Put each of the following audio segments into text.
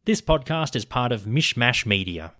This podcast is part of Mishmash Media.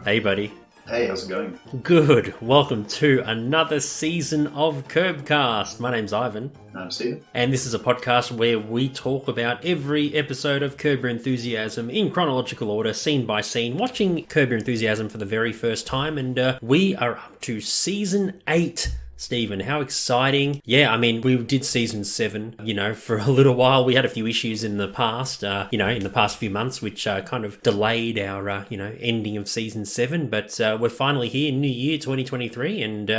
Hey, buddy. Hey, how's it going? Good. Welcome to another season of Curbcast. My name's Ivan. I'm Steven. And this is a podcast where we talk about every episode of Curb Your Enthusiasm in chronological order, scene by scene, watching Curb Your Enthusiasm for the very first time. And we are up to Season 8. Stephen, how exciting. Yeah, I mean, we did Season 7, for a little while. We had a few issues in the past, in the past few months, which kind of delayed our, ending of Season 7. But we're finally here, New Year 2023, and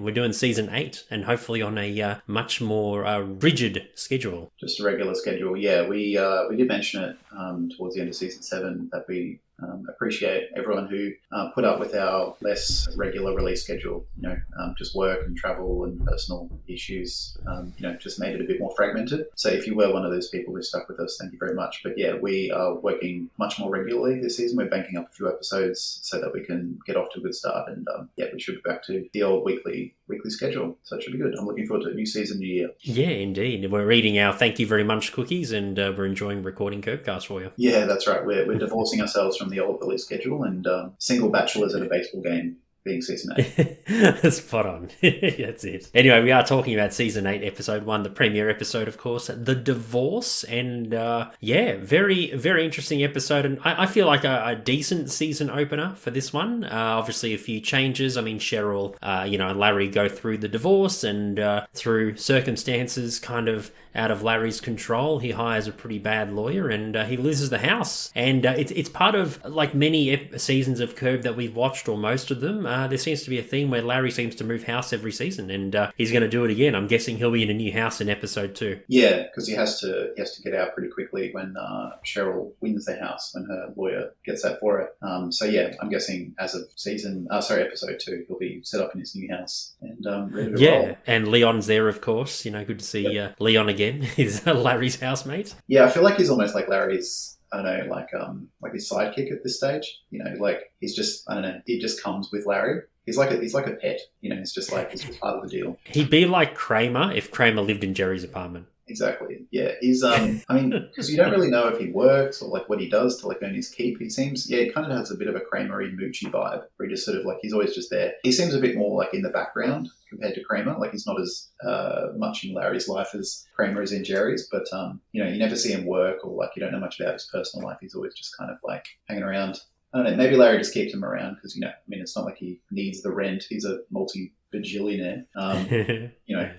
we're doing Season 8, and hopefully on a much more rigid schedule. Just a regular schedule, yeah. We did mention it towards the end of Season 7 that we appreciate everyone who put up with our less regular release schedule, just work and travel and personal issues, just made it a bit more fragmented. So if you were one of those people who stuck with us, thank you very much. But yeah, we are working much more regularly this season. We're banking up a few episodes so that we can get off to a good start. And we should be back to the old weekly schedule. So it should be good. I'm looking forward to a new season, new year. Yeah, indeed. We're eating our thank you very much cookies, and we're enjoying recording Curbcast for you. Yeah, that's right. We're divorcing ourselves from the old release schedule and single bachelors at a baseball game being Season 8. Spot on. That's it. Anyway, we are talking about Season 8, Episode 1, the premiere episode, of course, The Divorce. And very, very interesting episode. And I feel like a decent season opener for this one. Obviously, a few changes. I mean, Cheryl, and Larry go through the divorce, and through circumstances kind of out of Larry's control, he hires a pretty bad lawyer, and he loses the house. And it's part of, like many seasons of Curb that we've watched, or most of them, there seems to be a theme where Larry seems to move house every season, and he's going to do it again. I'm guessing he'll be in a new house in episode 2. Yeah, because he has to get out pretty quickly when Cheryl wins the house, when her lawyer gets that for her. I'm guessing as of episode 2, he'll be set up in his new house and ready to roll. And Leon's there, of course. Good to see Leon again. He's Larry's housemate. Yeah, I feel like he's almost like Larry's, I don't know, like his sidekick at this stage. He's just, I don't know, it just comes with Larry. He's like a pet, it's just part of the deal. He'd be like Kramer if Kramer lived in Jerry's apartment. Exactly. Yeah. He's, because you don't really know if he works or what he does to earn his keep. He seems, he kind of has a bit of a Kramer-y, Moochie vibe where he just sort of he's always just there. He seems a bit more in the background compared to Kramer. He's not as much in Larry's life as Kramer is in Jerry's, but, you never see him work or you don't know much about his personal life. He's always just kind of hanging around. I don't know, maybe Larry just keeps him around because, it's not like he needs the rent. He's a multi-bajillionaire.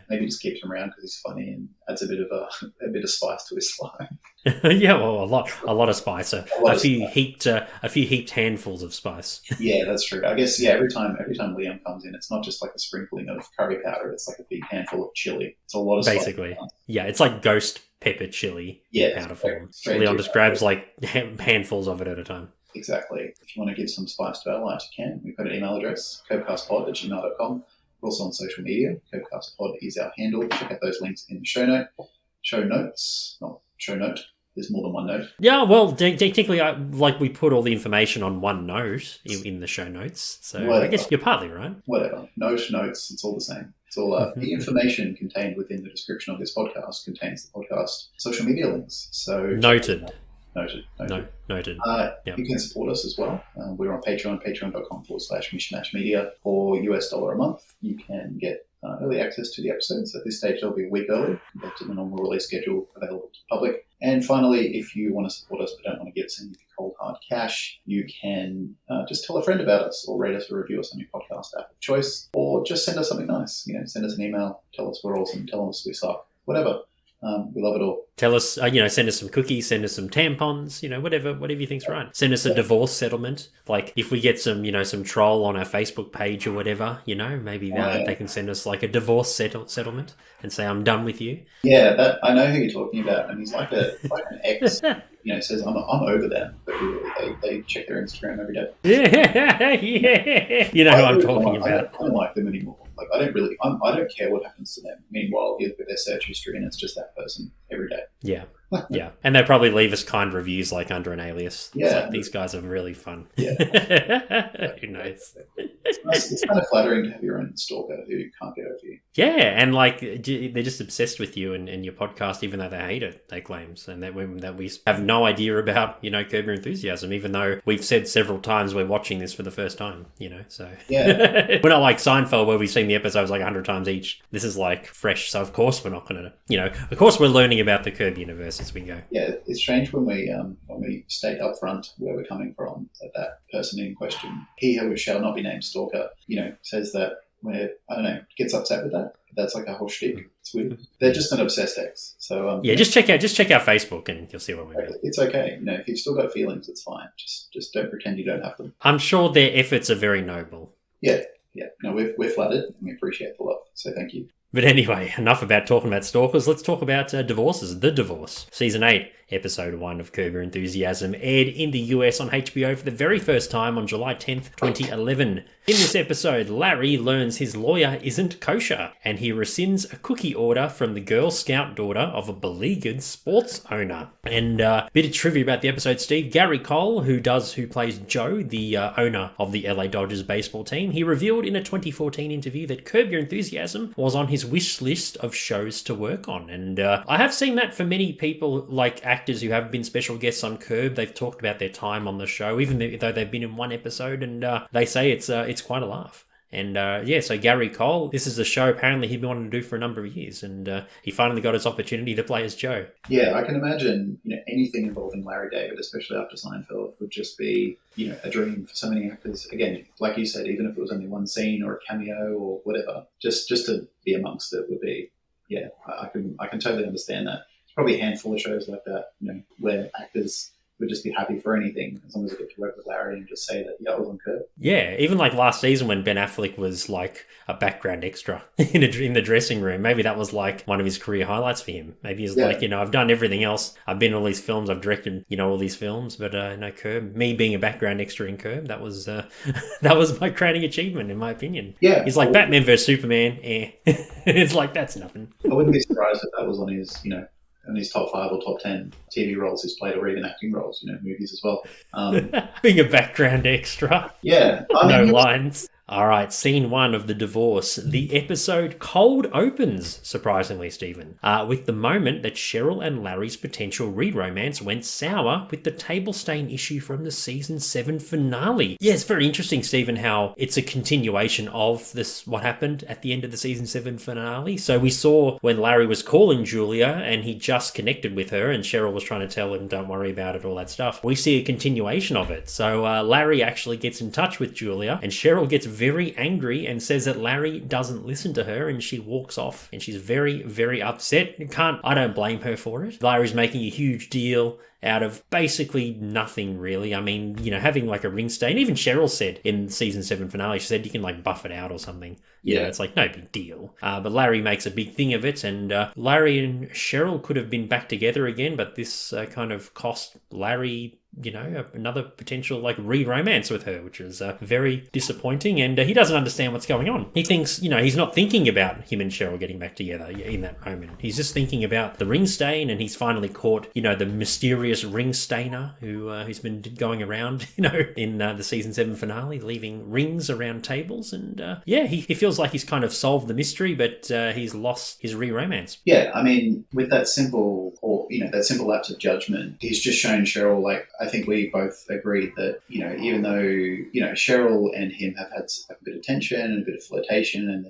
Maybe just keeps him around because he's funny and adds a bit of spice to his life. Yeah, well, a lot of spice. A few heaped handfuls of spice. Yeah, that's true. I guess, every time Liam comes in, it's not just a sprinkling of curry powder. It's a big handful of chili. It's a lot of spice. Basically, yeah, it's like ghost pepper chili powder form. Leon just grabs handfuls of it at a time. Exactly. If you want to give some spice to our lives, you can. We've got an email address, curbcastpod@gmail.com. We're also on social media. Curbcastpod is our handle. Check out those links in the show notes. Not show note. There's more than one note. Yeah, well, technically, we put all the information on one note in the show notes. So whatever. I guess you're partly right. Whatever. Notes, it's all the same. It's all the information contained within the description of this podcast contains the podcast social media links. So Noted. Noted. Yep. You can support us as well. We're on Patreon, patreon.com/Mishmash Media. For $1 a month, you can get early access to the episodes. At this stage, they'll be a week early compared to the normal release schedule available to the public. And finally, if you want to support us but don't want to give us any cold hard cash, you can just tell a friend about us or rate us or review us on your podcast app of choice, or just send us something nice. Send us an email, tell us we're awesome, tell us we suck, whatever. We love it all. Tell us, send us some cookies, send us some tampons, whatever you think's right. Send us a divorce settlement. If we get some, some troll on our Facebook page or whatever, maybe they can send us a divorce settlement and say, I'm done with you. Yeah, I know who you're talking about. And he's like an ex, says, I'm over them. But really, they check their Instagram every day. Yeah. You know who I'm talking about. I don't like them anymore. I don't care what happens to them. Meanwhile, you look at their search history and it's just that person every day. Yeah. Yeah. And they probably leave us kind reviews under an alias. Yeah. These guys are really fun. Yeah. Who knows? It's kind of flattering to have your own stalker who can't get over you. Yeah, and like they're just obsessed with you and your podcast, even though they hate it. They claim, and that we have no idea about Curb Your Enthusiasm, even though we've said several times we're watching this for the first time. So Yeah. we're not like Seinfeld where we've seen the episodes like 100 times each. This is like fresh, so of course we're not going to of course we're learning about the Curb universe as we go. Yeah, it's strange when we state up front where we're coming from. That person in question, he who shall not be named stalker, says that. Where I don't know, gets upset with that. That's like a whole shtick. It's weird. They're just an obsessed ex. So just check out Facebook and you'll see what we mean. It's okay. If you've still got feelings, it's fine. Just don't pretend you don't have them. I'm sure their efforts are very noble. Yeah. No, we're flattered and we appreciate the love. So thank you. But anyway, enough about talking about stalkers. Let's talk about divorces. The Divorce. Season 8, Episode 1 of Curb Your Enthusiasm aired in the US on HBO for the very first time on July 10th, 2011. In this episode, Larry learns his lawyer isn't kosher, and he rescinds a cookie order from the Girl Scout daughter of a beleaguered sports owner. And a bit of trivia about the episode, Steve. Gary Cole, who plays Joe, the owner of the LA Dodgers baseball team, he revealed in a 2014 interview that Curb Your Enthusiasm was on his wish list of shows to work on. And I have seen that for many people, like actors who have been special guests on Curb. They've talked about their time on the show, even though they've been in one episode, and they say it's quite a laugh. And so Gary Cole, this is a show apparently he'd been wanting to do for a number of years, and he finally got his opportunity to play as Joe. Yeah, I can imagine anything involving Larry David, especially after Seinfeld, would just be a dream for so many actors. Again, like you said, even if it was only one scene or a cameo or whatever, just to be amongst it would be, I can totally understand that. There's probably a handful of shows like that, where actors would just be happy for anything as long as they get to work with Larry and just say that, I was on Curb. Yeah, even like last season when Ben Affleck was like a background extra in the dressing room. Maybe that was like one of his career highlights for him. Maybe he's like, I've done everything else. I've been in all these films. I've directed, all these films, but no Curb. Me being a background extra in Curb, that was that was my crowning achievement, in my opinion. Yeah, he's like Batman vs Superman. It's like that's nothing. I wouldn't be surprised if that was on his, in his top 5 or top 10 TV roles he's played, or even acting roles, movies as well. Being a background extra. Yeah. No lines. All right, scene 1 of The Divorce. The episode cold opens, surprisingly, Stephen, with the moment that Cheryl and Larry's potential re-romance went sour with the table stain issue from the season 7 finale. Yeah, it's very interesting, Stephen, how it's a continuation of what happened at the end of the season 7 finale. So we saw when Larry was calling Julia and he just connected with her and Cheryl was trying to tell him, don't worry about it, all that stuff. We see a continuation of it. So Larry actually gets in touch with Julia and Cheryl gets very angry and says that Larry doesn't listen to her, and she walks off and she's very, very upset. I don't blame her for it. Larry's making a huge deal out of basically nothing, really. I mean, having like a ring stain. Even Cheryl said in season 7 finale, she said you can like buff it out or something. It's like no big deal. But Larry makes a big thing of it, and Larry and Cheryl could have been back together again, but this kind of cost Larry another potential like re-romance with her, which is very disappointing, and he doesn't understand what's going on. He thinks, he's not thinking about him and Cheryl getting back together in that moment. He's just thinking about the ring stain, and he's finally caught, the mysterious ring stainer who's been going around, in the season 7 finale, leaving rings around tables, and he feels like he's kind of solved the mystery, but he's lost his re-romance. Yeah, I mean, with that simple lapse of judgment, he's just shown Cheryl, like, I think we both agreed that, even though, Cheryl and him have had a bit of tension and a bit of flirtation, and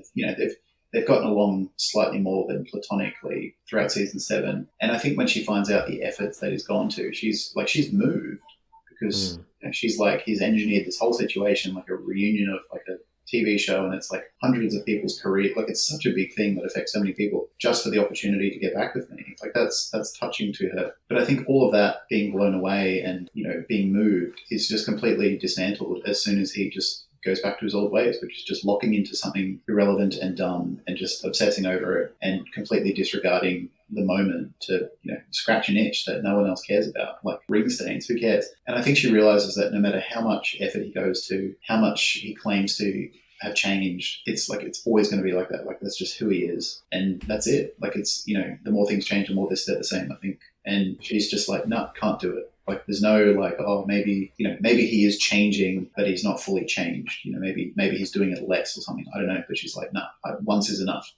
they've gotten along slightly more than platonically throughout season 7. And I think when she finds out the efforts that he's gone to, she's moved, because she's like, he's engineered this whole situation, like a reunion of like a TV show, and it's like hundreds of people's career. Like, it's such a big thing that affects so many people, just for the opportunity to get back with me. Like, that's touching to her. But I think all of that being blown away and, being moved is just completely dismantled as soon as he just goes back to his old ways, which is just locking into something irrelevant and dumb and just obsessing over it and completely disregarding the moment to, scratch an itch that no one else cares about, like ring stains, who cares? And I think she realizes that no matter how much effort he goes to, how much he claims to have changed, it's always going to be like that. Like, that's just who he is. And that's it. Like, it's, the more things change, the more they stay the same, I think. And she's just like, no, can't do it. Like there's no like, oh, maybe, maybe he is changing, but he's not fully changed. Maybe he's doing it less or something. I don't know. But she's like, no, once is enough.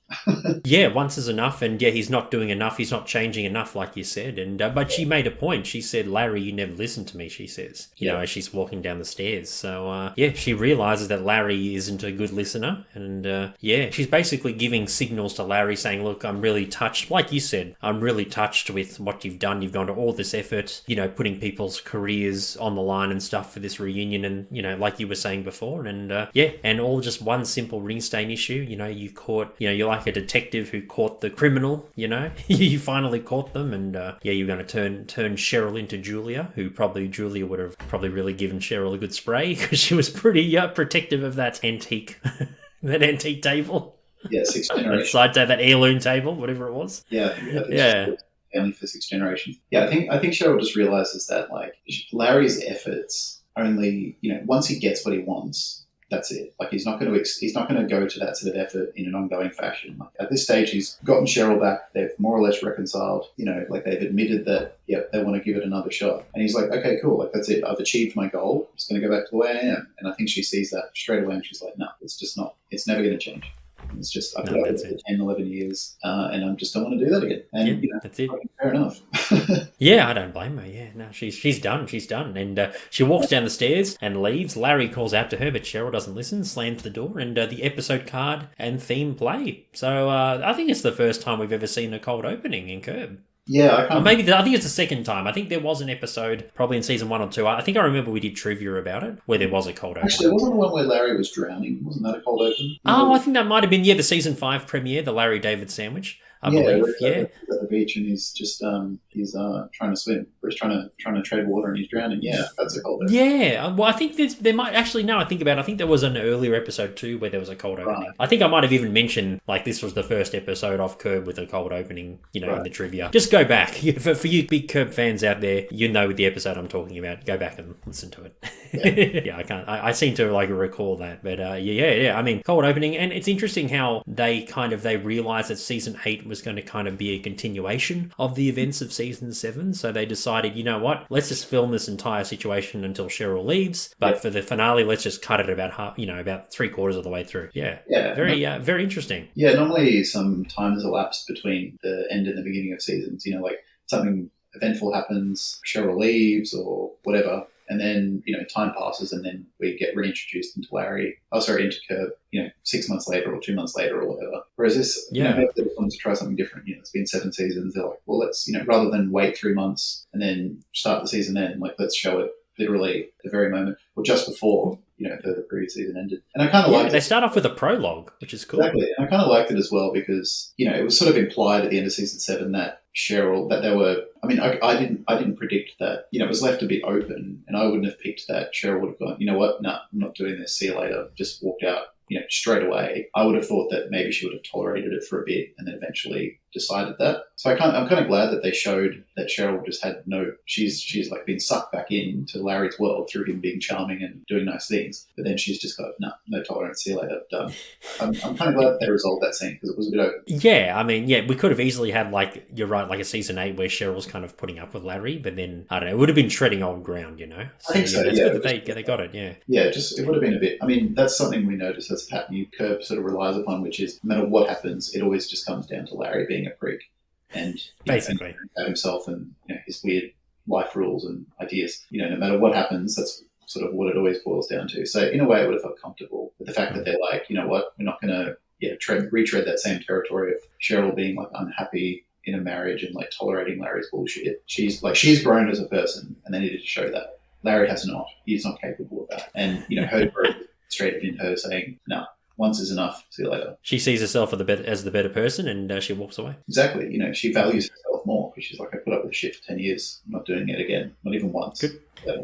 Yeah, once is enough, and yeah, he's not doing enough. He's not changing enough, like you said. And but she made a point. She said, "Larry, you never listen to me." She says, as she's walking down the stairs. So yeah, she realizes that Larry isn't a good listener, and yeah, she's basically giving signals to Larry, saying, "Look, I'm really touched. Like you said, I'm really touched with what you've done. You've gone to all this effort, putting people's careers on the line and stuff for this reunion, and like you were saying before, and yeah, and all just one simple ring stain issue. You caught, you're like a detective who caught the criminal. You finally caught them, and yeah, you're going to turn Cheryl into Julia, who Julia would have probably really given Cheryl a good spray because she was pretty protective of that antique that antique table." Yeah, 6 generations. Side table, that heirloom table, whatever it was. Yeah, I think yeah. Family for 6 generations. Yeah, I think Cheryl just realizes that like Larry's efforts only, once he gets what he wants, that's it. Like he's not going to go to that sort of effort in an ongoing fashion. Like at this stage, he's gotten Cheryl back. They've more or less reconciled. Like they've admitted that they want to give it another shot. And he's like, okay, cool. Like that's it. I've achieved my goal. I'm just going to go back to the way I am. And I think she sees that straight away, and she's like, no, it's just not. It's never going to change. It's just, I've done it for 10, 11 years, and I just don't want to do that again. And that's it. Fair enough. Yeah, I don't blame her. Yeah, no, she's done. She's done. And she walks down the stairs and leaves. Larry calls out to her, but Cheryl doesn't listen, slams the door, and the episode card and theme play. So I think it's the first time we've ever seen a cold opening in Curb. Yeah, I think it's the second time. I think there was an episode, probably in season 1 or 2. I think I remember we did trivia about it, where there was a cold open. Actually, it wasn't the one where Larry was drowning. Wasn't that a cold open? Oh, I think that might have been, the season 5 premiere, the Larry David sandwich, I believe. He's at the beach and he's just trying to swim. Or he's trying to tread water and he's drowning. Yeah, that's a cold open. Yeah, well, I think there might actually. Now I think about it, I think there was an earlier episode too where there was a cold opening. Right. I think I might have even mentioned like this was the first episode of Curb with a cold opening. In the trivia. Just go back for you big Curb fans out there. The episode I'm talking about. Go back and listen to it. Yeah, I can't. I seem to like recall that, but yeah. I mean, cold opening, and it's interesting how they realized that season 8 was going to kind of be a continuation of the events of season 7. So they decided, you know what, let's just film this entire situation until Cheryl leaves. But for the finale, let's just cut it about half, about 3/4 of the way through. Yeah. Very interesting. Yeah, normally some time has elapsed between the end and the beginning of seasons. Like something eventful happens, Cheryl leaves or whatever. And then, time passes and then we get reintroduced into into Curb, 6 months later or 2 months later or whatever. Whereas this, they wanted to try something different. It's been 7 seasons. They're like, well, let's, rather than wait 3 months and then start the season then, like, let's show it literally at the very moment or just before, the previous season ended. And I kind of they start off with a prologue, which is cool. Exactly. And I kind of liked it as well because, it was sort of implied at the end of season 7 that Cheryl, that they were, I didn't predict that, it was left a bit open and I wouldn't have picked that Cheryl would have gone, you know what, no, I'm not doing this, see you later, just walked out, straight away. I would have thought that maybe she would have tolerated it for a bit and then eventually decided that. So I'm kind of glad that they showed that Cheryl just had she's like been sucked back into Larry's world through him being charming and doing nice things. But then she's just got, no tolerance, see you later, done. I'm kind of glad that they resolved that scene because it was a bit open. Yeah, we could have easily had you're right, like a season 8 where Cheryl's kind of putting up with Larry, but then, I don't know, it would have been treading old ground, So, I think so, it's good that they got it, yeah. Yeah, it would have been a bit, that's something we notice as a pattern Curb sort of relies upon, which is no matter what happens, it always just comes down to Larry being a prick and basically about himself and his weird life rules and ideas. No matter what happens, that's sort of what it always boils down to. So in a way, I would have felt comfortable with the fact that they're like, you know what, we're not going to retread that same territory of Cheryl being like unhappy in a marriage and like tolerating Larry's bullshit. She's grown as a person, and they needed to show that. Larry has not. He's not capable of that. And her growth straight in her saying, no. Once is enough. See you later. She sees herself as the better person, and she walks away. Exactly. She values herself more because she's like, I put up with shit for 10 years. I'm not doing it again. Not even once.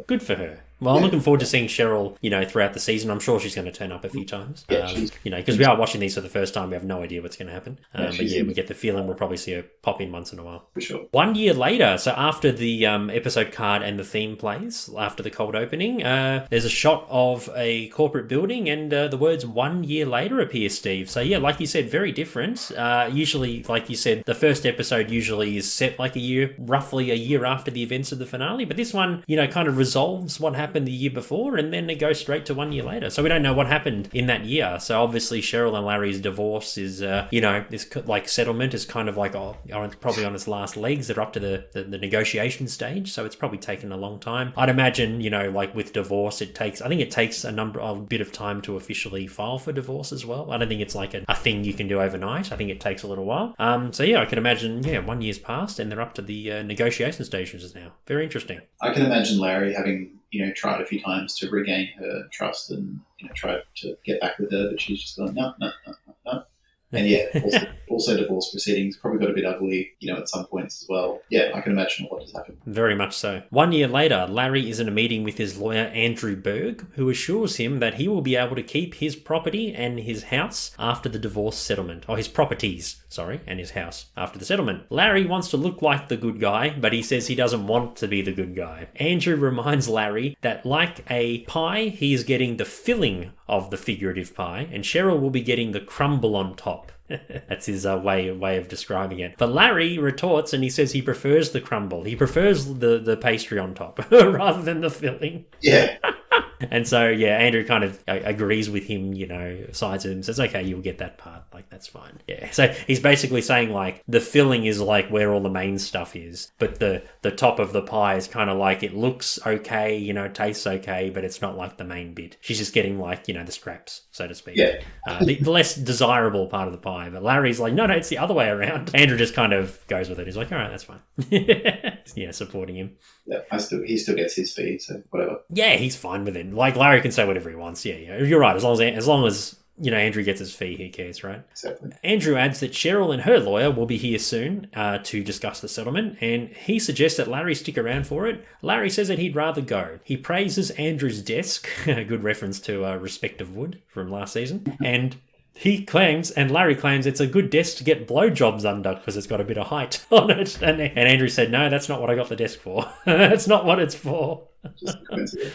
Good for her. Well, I'm looking forward to seeing Cheryl, throughout the season. I'm sure she's going to turn up a few times. Yeah, because we are watching these for the first time. We have no idea what's going to happen. But we get the feeling we'll probably see her pop in once in a while. For sure. 1 year later, so after the episode card and the theme plays, after the cold opening, there's a shot of a corporate building and the words 1 year later appear, Steve. So yeah, like you said, very different. Usually, like you said, the first episode usually is set like roughly a year after the events of the finale. But this one, kind of resolves what happened the year before, and then it goes straight to 1 year later. So we don't know what happened in that year. So obviously Cheryl and Larry's divorce is, this like settlement is kind of like probably on its last legs. They're up to the negotiation stage. So it's probably taken a long time. I'd imagine, like with divorce, it takes a bit of time to officially file for divorce as well. I don't think it's like a thing you can do overnight. I think it takes a little while. So yeah, I can imagine, 1 year's passed and they're up to the negotiation stages now. Very interesting. I can imagine Larry having, tried a few times to regain her trust and, tried to get back with her, but she's just gone, no. And yeah, also divorce proceedings probably got a bit ugly, at some points as well. Yeah, I can imagine what has happened. Very much so. 1 year later, Larry is in a meeting with his lawyer, Andrew Berg, who assures him that he will be able to keep his property and his house after the divorce settlement. Or his properties, and his house after the settlement. Larry wants to look like the good guy, but he says he doesn't want to be the good guy. Andrew reminds Larry that like a pie, he is getting the filling of the figurative pie, and Cheryl will be getting the crumble on top. That's his way of describing it. But Larry retorts and he says he prefers the crumble. He prefers the pastry on top rather than the filling. Yeah. And so, yeah, Andrew kind of agrees with him, sides of him, says, okay, you'll get that part. Like, that's fine. Yeah. So he's basically saying, like, the filling is, like, where all the main stuff is. But the top of the pie is kind of like, it looks okay, tastes okay, but it's not, like, the main bit. She's just getting, like, the scraps, so to speak. Yeah. The less desirable part of the pie. But Larry's like, no, it's the other way around. Andrew just kind of goes with it. He's like, all right, that's fine. Supporting him. Yeah, he still gets his fee, so whatever. Yeah, he's fine with it. Like, Larry can say whatever he wants. Yeah, you're right. As long as Andrew gets his fee, he cares, right? Exactly. Andrew adds that Cheryl and her lawyer will be here soon to discuss the settlement, and he suggests that Larry stick around for it. Larry says that he'd rather go. He praises Andrew's desk, a good reference to Respect of Wood from last season, and Larry claims it's a good desk to get blowjobs under because it's got a bit of height on it. And Andrew said, no, that's not what I got the desk for. That's not what it's for.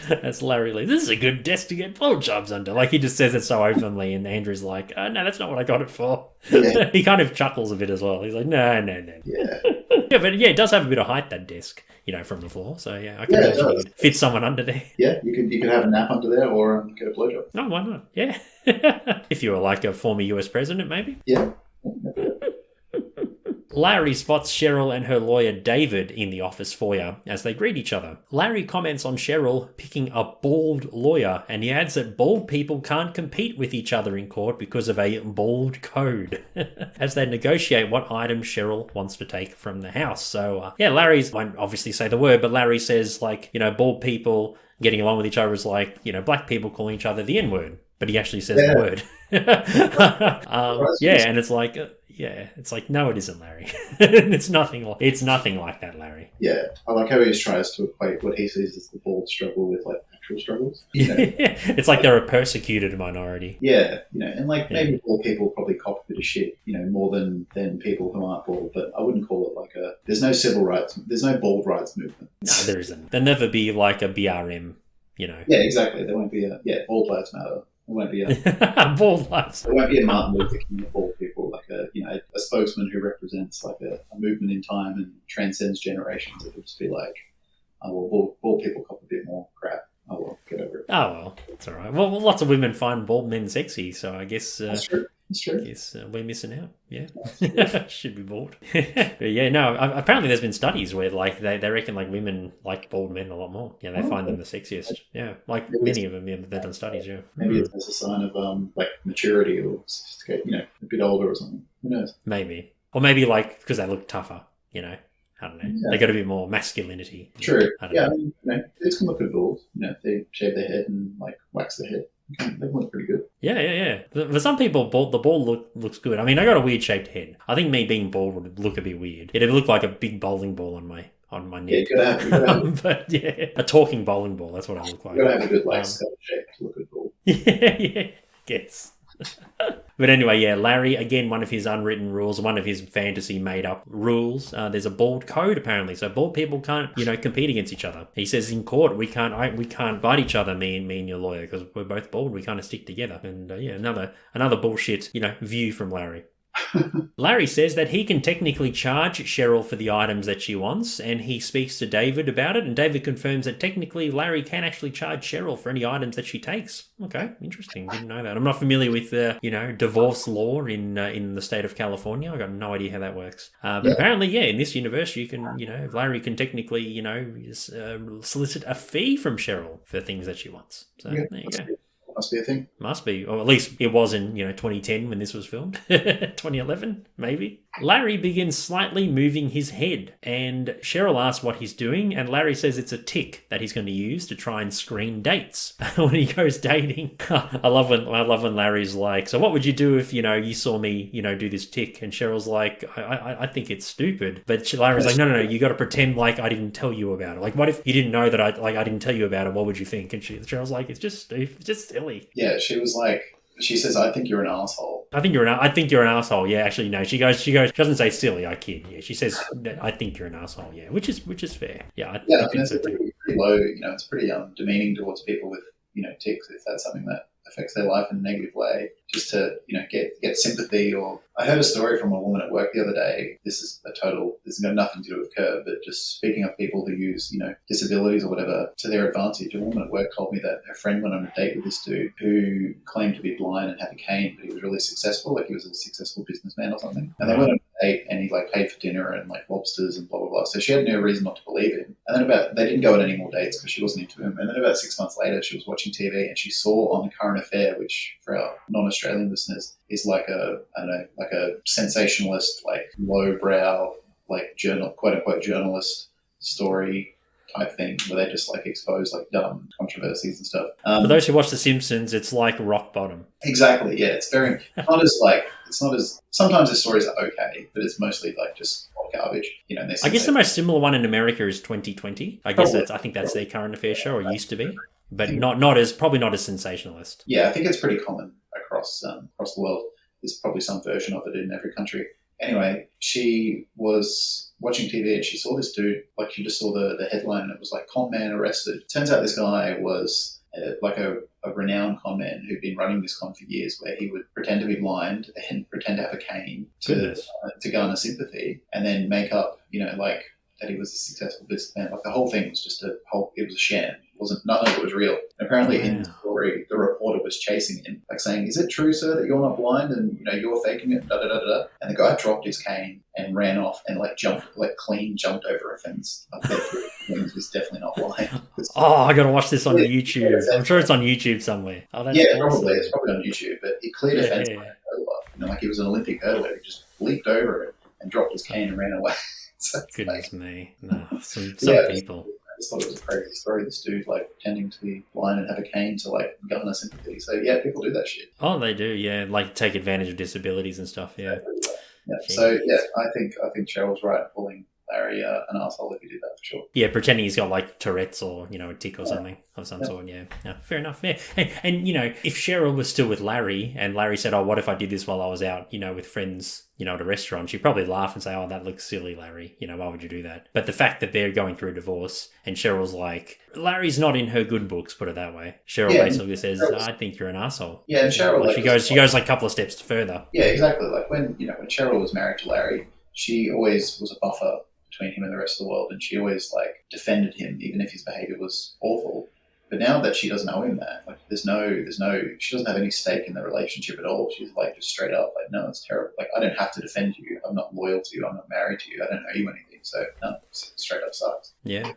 That's Larry Lee. This is a good desk to get blowjobs under. Like, he just says it so openly, and Andrew's like, oh, no, that's not what I got it for. Yeah. He kind of chuckles a bit as well. He's like, no. Yeah. Yeah, but yeah, it does have a bit of height, that desk, from the floor. So yeah, I can imagine you could fit someone under there. Yeah, you could have a nap under there or get a blowjob. No, why not? Yeah. If you were like a former US president, maybe. Yeah. Larry spots Cheryl and her lawyer David in the office foyer as they greet each other. Larry comments on Cheryl picking a bald lawyer, and he adds that bald people can't compete with each other in court because of a bald code as they negotiate what items Cheryl wants to take from the house. So, Larry's won't obviously say the word, but Larry says, like, bald people getting along with each other is like, black people calling each other the N-word. But he actually says the word. And it's like... it's like, no, it isn't, Larry. It's nothing like that, Larry. Yeah, I like how he just tries to equate what he sees as the bald struggle with like actual struggles. It's like they're a persecuted minority. Yeah, and like maybe bald people probably cop a bit of shit, more than people who aren't bald. But I wouldn't call it like there's no civil rights, there's no bald rights movement. No, there isn't. There'll never be like a BRM, Yeah, exactly. There won't be bald lives matter. There won't be bald lives. There won't be a Martin Luther King of bald people, like a spokesman who represents like a movement in time and transcends generations. It would just be like, oh well, bald people cop a bit more crap. Oh well, get over it. Oh well, it's all right. Well, lots of women find bald men sexy, so I guess that's true. It's true. I guess we're missing out. Yeah, should be bald. But yeah, no. Apparently, there's been studies where like they reckon like women like bald men a lot more. Yeah, they find them the sexiest. Yeah, like many of them. Yeah, they've done studies. Yeah, maybe it's a sign of like maturity or sophistication. A bit older or something. Who knows? Maybe, or maybe like because they look tougher. I don't know. Yeah. They got a bit more masculinity. True. Yeah, it's can look good bald. If they shave their head and like wax their head. They look pretty good. Yeah. For some people, the bald looks good. I mean, I got a weird shaped head. I think me being bald would look a bit weird. It'd look like a big bowling ball on on my Yeah, neck. you gotta have, But yeah, a talking bowling ball. That's what I look like. you gotta have a good like Um, skull shape to look good ball. yeah, yeah, guess. But anyway, yeah, Larry, again, one of his unwritten rules, one of his fantasy made up rules, there's a bald code apparently. So bald people can't, compete against each other. He says in court, we can't bite each other, me and your lawyer, because we're both bald. We kind of stick together. And yeah, another bullshit, view from Larry. Larry says that he can technically charge Cheryl for the items that she wants, and he speaks to David about it, and David confirms that technically Larry can actually charge Cheryl for any items that she takes. Okay, interesting. Didn't know that. I'm not familiar with divorce law in the state of California. I got no idea how that works. But apparently, yeah, in this universe, you can, Larry can technically, solicit a fee from Cheryl for things that she wants. So there you go. Must be a thing. Must be. Or at least it was in, 2010 when this was filmed. 2011, maybe. Larry begins slightly moving his head, and Cheryl asks what he's doing, and Larry says it's a tick that he's going to use to try and screen dates when he goes dating. I love when Larry's like, so what would you do if, you saw me, do this tick? And Cheryl's like, I think it's stupid. But Larry's like, no, you got to pretend like I didn't tell you about it. Like, what if you didn't know that I didn't tell you about it? What would you think? And Cheryl's like, it's just stupid. It's just silly. Yeah, she says, I think you're an asshole. I think you're an asshole. Yeah, actually, no. She doesn't say silly. I kid. Yeah, she says, I think you're an asshole. Yeah, which is fair. Yeah, I think it's pretty low. It's pretty demeaning towards people with tics if that's something that affects their life in a negative way. Just to get sympathy. Or I heard a story from a woman at work the other day. This is got nothing to do with Curb, but just speaking of people who use disabilities or whatever to their advantage. A woman at work told me that her friend went on a date with this dude who claimed to be blind and had a cane, but he was really successful. Like he was a successful businessman or something. And they went on a date and he paid for dinner and lobsters and blah blah blah. So she had no reason not to believe him. And then they didn't go on any more dates because she wasn't into him. And then about 6 months later, she was watching TV and she saw on The Current Affair, which for our non-Australian listeners is like a sensationalist, lowbrow, journal, quote unquote journalist story type thing where they just expose dumb controversies and stuff. For those who watch The Simpsons, it's like rock bottom. Exactly. Yeah, it's very it's not as sometimes the stories are okay, but it's mostly just garbage. I guess the most similar one in America is 2020. I think that's their Current Affair show, or used to be, but probably not as sensationalist. Yeah, I think it's pretty common across the world. There's probably some version of it in every country. Anyway, she was watching TV and she saw this dude, she just saw the headline and it was con man arrested. Turns out this guy was a renowned con man who'd been running this con for years, where he would pretend to be blind and pretend to have a cane to garner sympathy, and then make up, that he was a successful businessman. The whole thing was it was a sham. None of it was real. And apparently in the story, the reporter was chasing him, saying, "Is it true, sir, that you're not blind and you're faking it?" Da da da da. And the guy dropped his cane and ran off and jumped over a fence. He was definitely not blind. I gotta watch this on YouTube. I'm sure it's on YouTube somewhere. Oh, that's awesome. Probably it's probably on YouTube. But he cleared a fence like he was an Olympic hurler. He just leaped over it and dropped his cane and ran away. So goodness me, no, some people. I just thought it was a crazy story. This dude pretending to be blind and have a cane to garner sympathy. So yeah, people do that shit. Oh, they do. Yeah, take advantage of disabilities and stuff. Yeah. So yeah, I think Cheryl's right calling Larry an asshole if he did that for sure. Yeah, pretending he's got Tourette's or a tic or something of some sort. Yeah, fair enough. Yeah, and if Cheryl was still with Larry and Larry said, "Oh, what if I did this while I was out, with friends, at a restaurant?" She'd probably laugh and say, "Oh, that looks silly, Larry. Why would you do that?" But the fact that they're going through a divorce and Cheryl's like, Larry's not in her good books, put it that way. Cheryl basically says, "I think you're an asshole." Yeah, and Cheryl she goes a couple of steps further. Yeah, exactly. When Cheryl was married to Larry, she always was a buffer between him and the rest of the world, and she always defended him even if his behavior was awful. But now that she doesn't owe him that, there's no, she doesn't have any stake in the relationship at all. She's just straight up no, it's terrible. I don't have to defend you. I'm not loyal to you. I'm not married to you. I don't owe you anything. So no, straight up sucks. Yeah.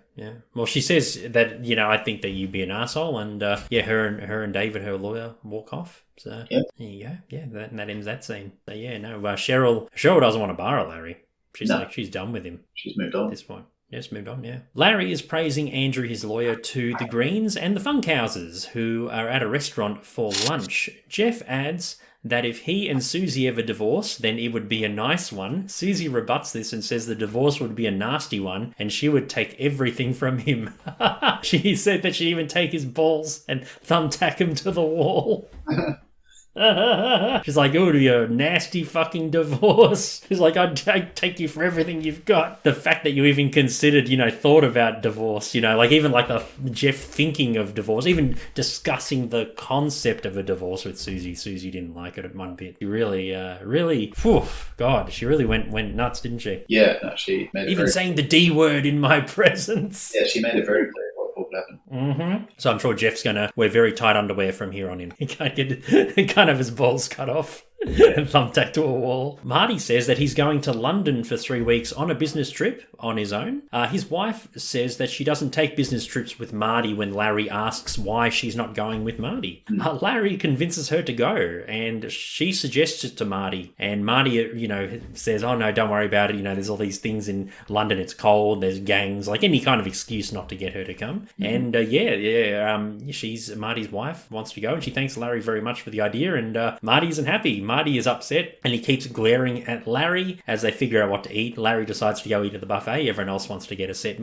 Well, she says that I think that you'd be an asshole, and her and David, her lawyer, walk off. So there you go. Yeah, that ends that scene. So Cheryl doesn't want to borrow Larry. She's done with him. She's moved on at this point. Yes, moved on, yeah. Larry is praising Andrew, his lawyer, to the Greens and the Funkhouses, who are at a restaurant for lunch. Jeff adds that if he and Susie ever divorce, then it would be a nice one. Susie rebuts this and says the divorce would be a nasty one and she would take everything from him. She said that she'd even take his balls and thumbtack him to the wall. She's like, oh, it'll be a nasty fucking divorce. She's like, I'd take you for everything you've got. The fact that you even considered, thought about divorce, like even like the Jeff thinking of divorce, even discussing the concept of a divorce with Susie. Susie didn't like it at one bit. She really, God, she really went nuts, didn't she? Yeah, no, she made it even saying the D word in my presence. Yeah, she made it very clear what would happen. Mm-hmm. So I'm sure Jeff's going to wear very tight underwear from here on in. He can't have his balls cut off and thumbtacked to a wall. Marty says that he's going to London for 3 weeks on a business trip on his own. His wife says that she doesn't take business trips with Marty when Larry asks why she's not going with Marty. Larry convinces her to go and she suggests it to Marty. And Marty, says, oh no, don't worry about it. There's all these things in London. It's cold. There's gangs, like any kind of excuse not to get her to come. And she's Marty's wife wants to go and she thanks Larry very much for the idea. And Marty isn't happy. Marty is upset and he keeps glaring at Larry as they figure out what to eat. Larry decides to go eat at the buffet. Everyone else wants to get a set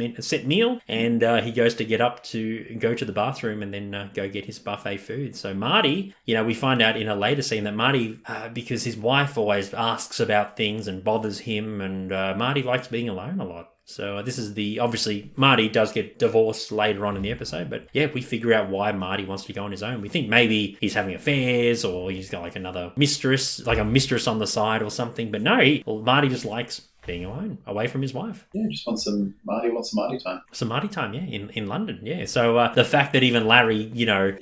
meal and he goes to get up to go to the bathroom and then go get his buffet food. So Marty, we find out in a later scene that Marty, because his wife always asks about things and bothers him, and Marty likes being alone a lot. So this is obviously Marty does get divorced later on in the episode, but yeah, we figure out why Marty wants to go on his own. We think maybe he's having affairs or he's got like another mistress, like a mistress on the side or something, but no, Marty just likes being alone, away from his wife. Yeah, just wants some Marty time. Some Marty time, yeah, in London, yeah. So the fact that even Larry,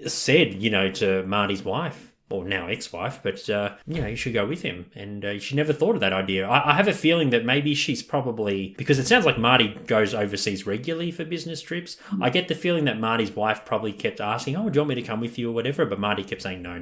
said, to Marty's wife, or now ex-wife, but, you should go with him. And she never thought of that idea. I have a feeling that maybe she's probably, because it sounds like Marty goes overseas regularly for business trips. I get the feeling that Marty's wife probably kept asking, oh, do you want me to come with you or whatever? But Marty kept saying, no.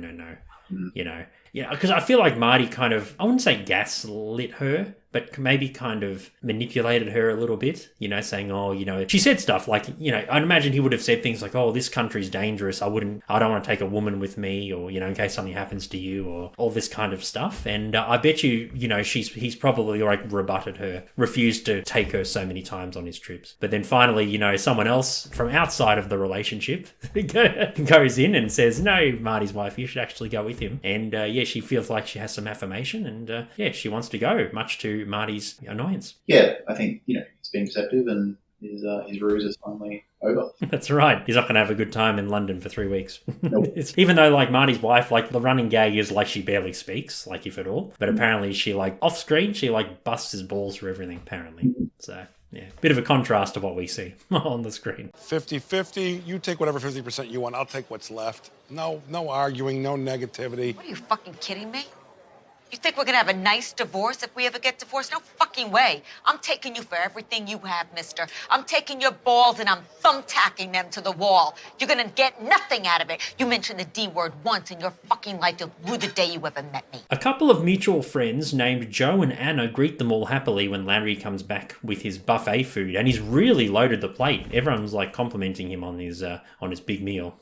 Because I feel like Marty kind of, I wouldn't say gaslit her, but maybe kind of manipulated her a little bit, saying, oh, she said stuff like, I'd imagine he would have said things like, oh, this country's dangerous. I don't want to take a woman with me or, in case something happens to you or all this kind of stuff. And I bet you, he's probably like rebutted her, refused to take her so many times on his trips. But then finally, someone else from outside of the relationship goes in and says, no, Marty's wife, you should actually go with him. And she feels like she has some affirmation and she wants to go, much to Marty's annoyance. Yeah, I think, he's being receptive and his ruse is finally over. That's right. He's not going to have a good time in London for 3 weeks. Nope. Even though, like, Marty's wife, like, the running gag is, like, she barely speaks, like, if at all. But apparently she, like, off-screen, she, like, busts his balls for everything, apparently. So, yeah, bit of a contrast to what we see on the screen. 50-50. You take whatever 50% you want. I'll take what's left. No arguing, no negativity. What, are you fucking kidding me? You think we're gonna have a nice divorce if we ever get divorced? No fucking way. I'm taking you for everything you have, mister. I'm taking your balls and I'm thumbtacking them to the wall. You're gonna get nothing out of it. You mentioned the D word once in your fucking life. You'll rue the day you ever met me. A couple of mutual friends named Joe and Anna greet them all happily when Larry comes back with his buffet food, and he's really loaded the plate. Everyone's like complimenting him on his big meal.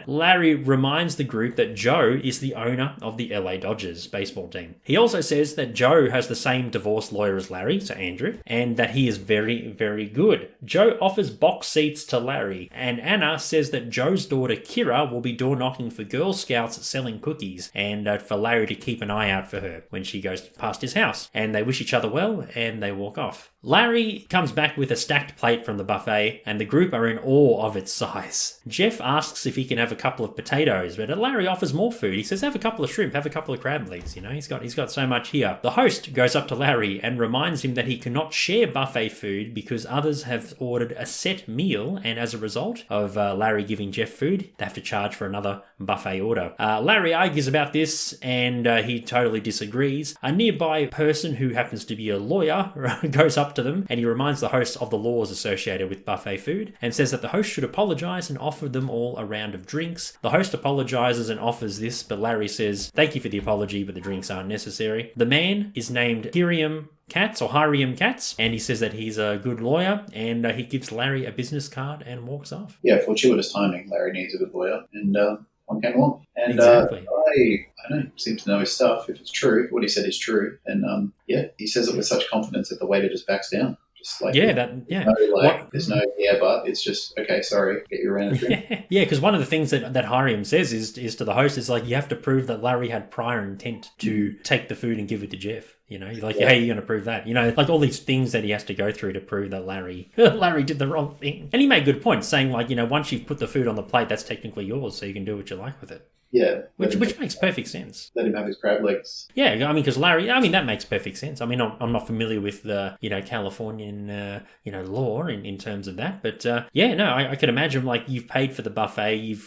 Larry reminds the group that Joe is the owner of the LA Dodgers baseball team. He also says that Joe has the same divorce lawyer as Larry, so Andrew, and that he is very, very good. Joe offers box seats to Larry, and Anna says that Joe's daughter Kira will be door knocking for Girl Scouts selling cookies, and for Larry to keep an eye out for her when she goes past his house. And they wish each other well, and they walk off. Larry comes back with a stacked plate from the buffet, and the group are in awe of its size. Jeff asks if he can have a couple of potatoes, but Larry offers more food. He says, have a couple of shrimp, have a couple of crab legs, he's got so much here. The host goes up to Larry and reminds him that he cannot share buffet food because others have ordered a set meal, and as a result of Larry giving Jeff food, they have to charge for another buffet order. Larry argues about this, and he totally disagrees. A nearby person who happens to be a lawyer goes up to them, and he reminds the host of the laws associated with buffet food and says that the host should apologize and offer them all a round of drinks. The host apologizes and offers this, but Larry says, thank you for the apology, but the drinks aren't necessary. The man is named Hiram Katz, and he says that he's a good lawyer, and he gives Larry a business card and walks off. Yeah, fortuitous timing. Larry needs a good lawyer, and one came along. And Exactly. I don't seem to know his stuff. If it's true, what he said is true. And he says it with such confidence that the waiter just backs down. Just like there's no but. It's just okay. Sorry, get you around. Yeah, because one of the things that Hiram says is to the host is like you have to prove that Larry had prior intent to take the food and give it to Jeff. You know, like, how are you going to prove that? You know, like all these things that he has to go through to prove that Larry did the wrong thing. And he made good points, saying like, you know, once you've put the food on the plate, that's technically yours, so you can do what you like with it. Yeah. Which makes perfect sense. Let him have his crab legs. Yeah, I mean, because Larry, that makes perfect sense. I mean, I'm not familiar with the, Californian, law in terms of that. But, I could imagine, like, you've paid for the buffet. You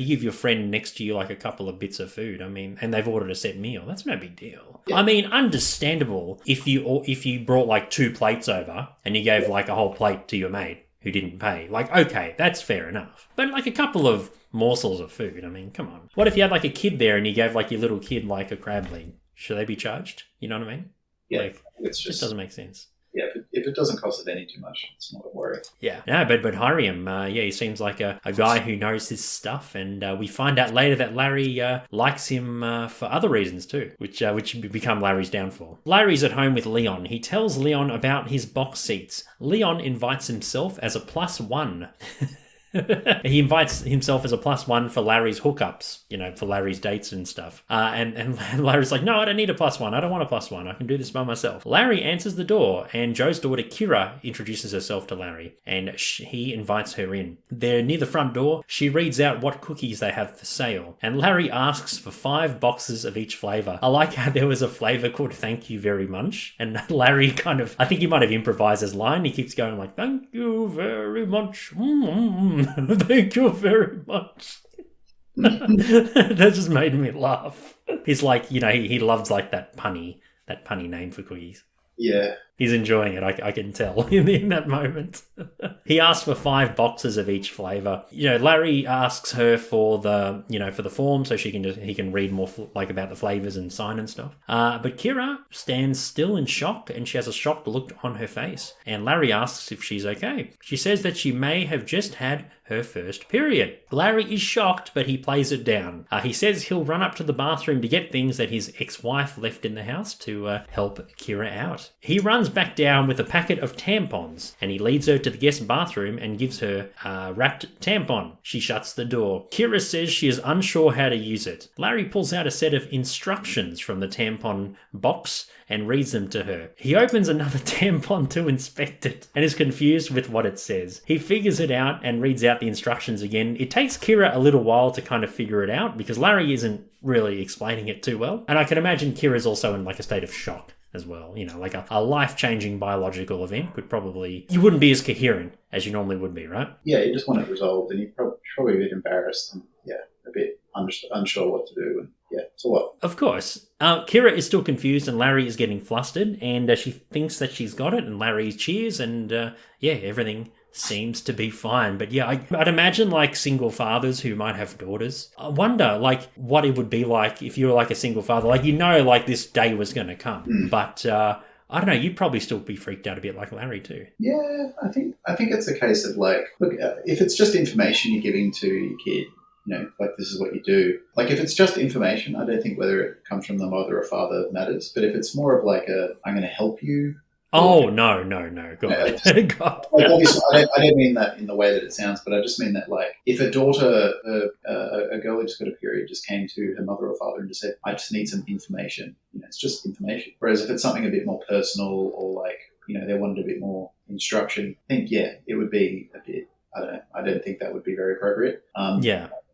give your friend next to you, like, a couple of bits of food. I mean, and they've ordered a set meal. That's no big deal. Yeah. I mean, understandable if you brought, like, 2 plates over and you gave, like, a whole plate to your mate who didn't pay. Like, okay, that's fair enough. But, like, a couple of morsels of food, I mean, come on. What if you had like a kid there and you gave like your little kid like a crab leg? Should they be charged? You know what I mean? Yeah, like, it just doesn't make sense. Yeah, if it doesn't cost the Denny too much, it's not a worry. Yeah, no, but Hiram, he seems like a guy who knows his stuff, and we find out later that Larry likes him for other reasons too, which become Larry's downfall. Larry's at home with Leon. He tells Leon about his box seats. Leon invites himself as a +1. He invites himself as a +1 for Larry's hookups, for Larry's dates and stuff. And Larry's like, no, I don't need a +1. I don't want a +1. I can do this by myself. Larry answers the door, and Joe's daughter, Kira, introduces herself to Larry, and he invites her in. They're near the front door. She reads out what cookies they have for sale, and Larry asks for 5 boxes of each flavour. I like how there was a flavour called Thank You Very Much, and Larry I think he might have improvised his line. He keeps going like, thank you very much. Thank you very much. That just made me laugh. He's like, he loves like that punny name for cookies. Yeah. He's enjoying it, I can tell, in that moment. He asks for 5 boxes of each flavour. Larry asks her for the, for the form so he can read more about the flavours and sign and stuff. But Kira stands still in shock, and she has a shocked look on her face. And Larry asks if she's okay. She says that she may have just had her first period. Larry is shocked, but he plays it down. He says he'll run up to the bathroom to get things that his ex-wife left in the house to help Kira out. He runs back down with a packet of tampons, and he leads her to the guest bathroom and gives her a wrapped tampon. She shuts the door. Kira says she is unsure how to use it. Larry pulls out a set of instructions from the tampon box and reads them to her. He opens another tampon to inspect it and is confused with what it says. He figures it out and reads out the instructions again. It takes Kira a little while to kind of figure it out because Larry isn't really explaining it too well. And I can imagine Kira's also in like a state of shock as well. Like a life-changing biological event you wouldn't be as coherent as you normally would be, right? Yeah, you just want it resolved and you're probably a bit embarrassed and a bit unsure what to do. And it's a lot. Of course. Kira is still confused and Larry is getting flustered and she thinks that she's got it and Larry cheers and everything seems to be fine. But I'd imagine like single fathers who might have daughters. I wonder like what it would be like if you were like a single father, like like this day was going to come. But I don't know, you'd probably still be freaked out a bit like Larry too. Yeah, I think it's a case of like, look, if it's just information you're giving to your kid, like this is what you do. Like if it's just information, I don't think whether it comes from the mother or father matters. But if it's more of like I'm going to help you. Oh, no. God. God. Like obviously, I don't mean that in the way that it sounds, but I just mean that like if a daughter, a girl who just got a period just came to her mother or father and just said, I just need some information. It's just information. Whereas if it's something a bit more personal or like, they wanted a bit more instruction, I think, it would be a bit, I don't know. I don't think that would be very appropriate.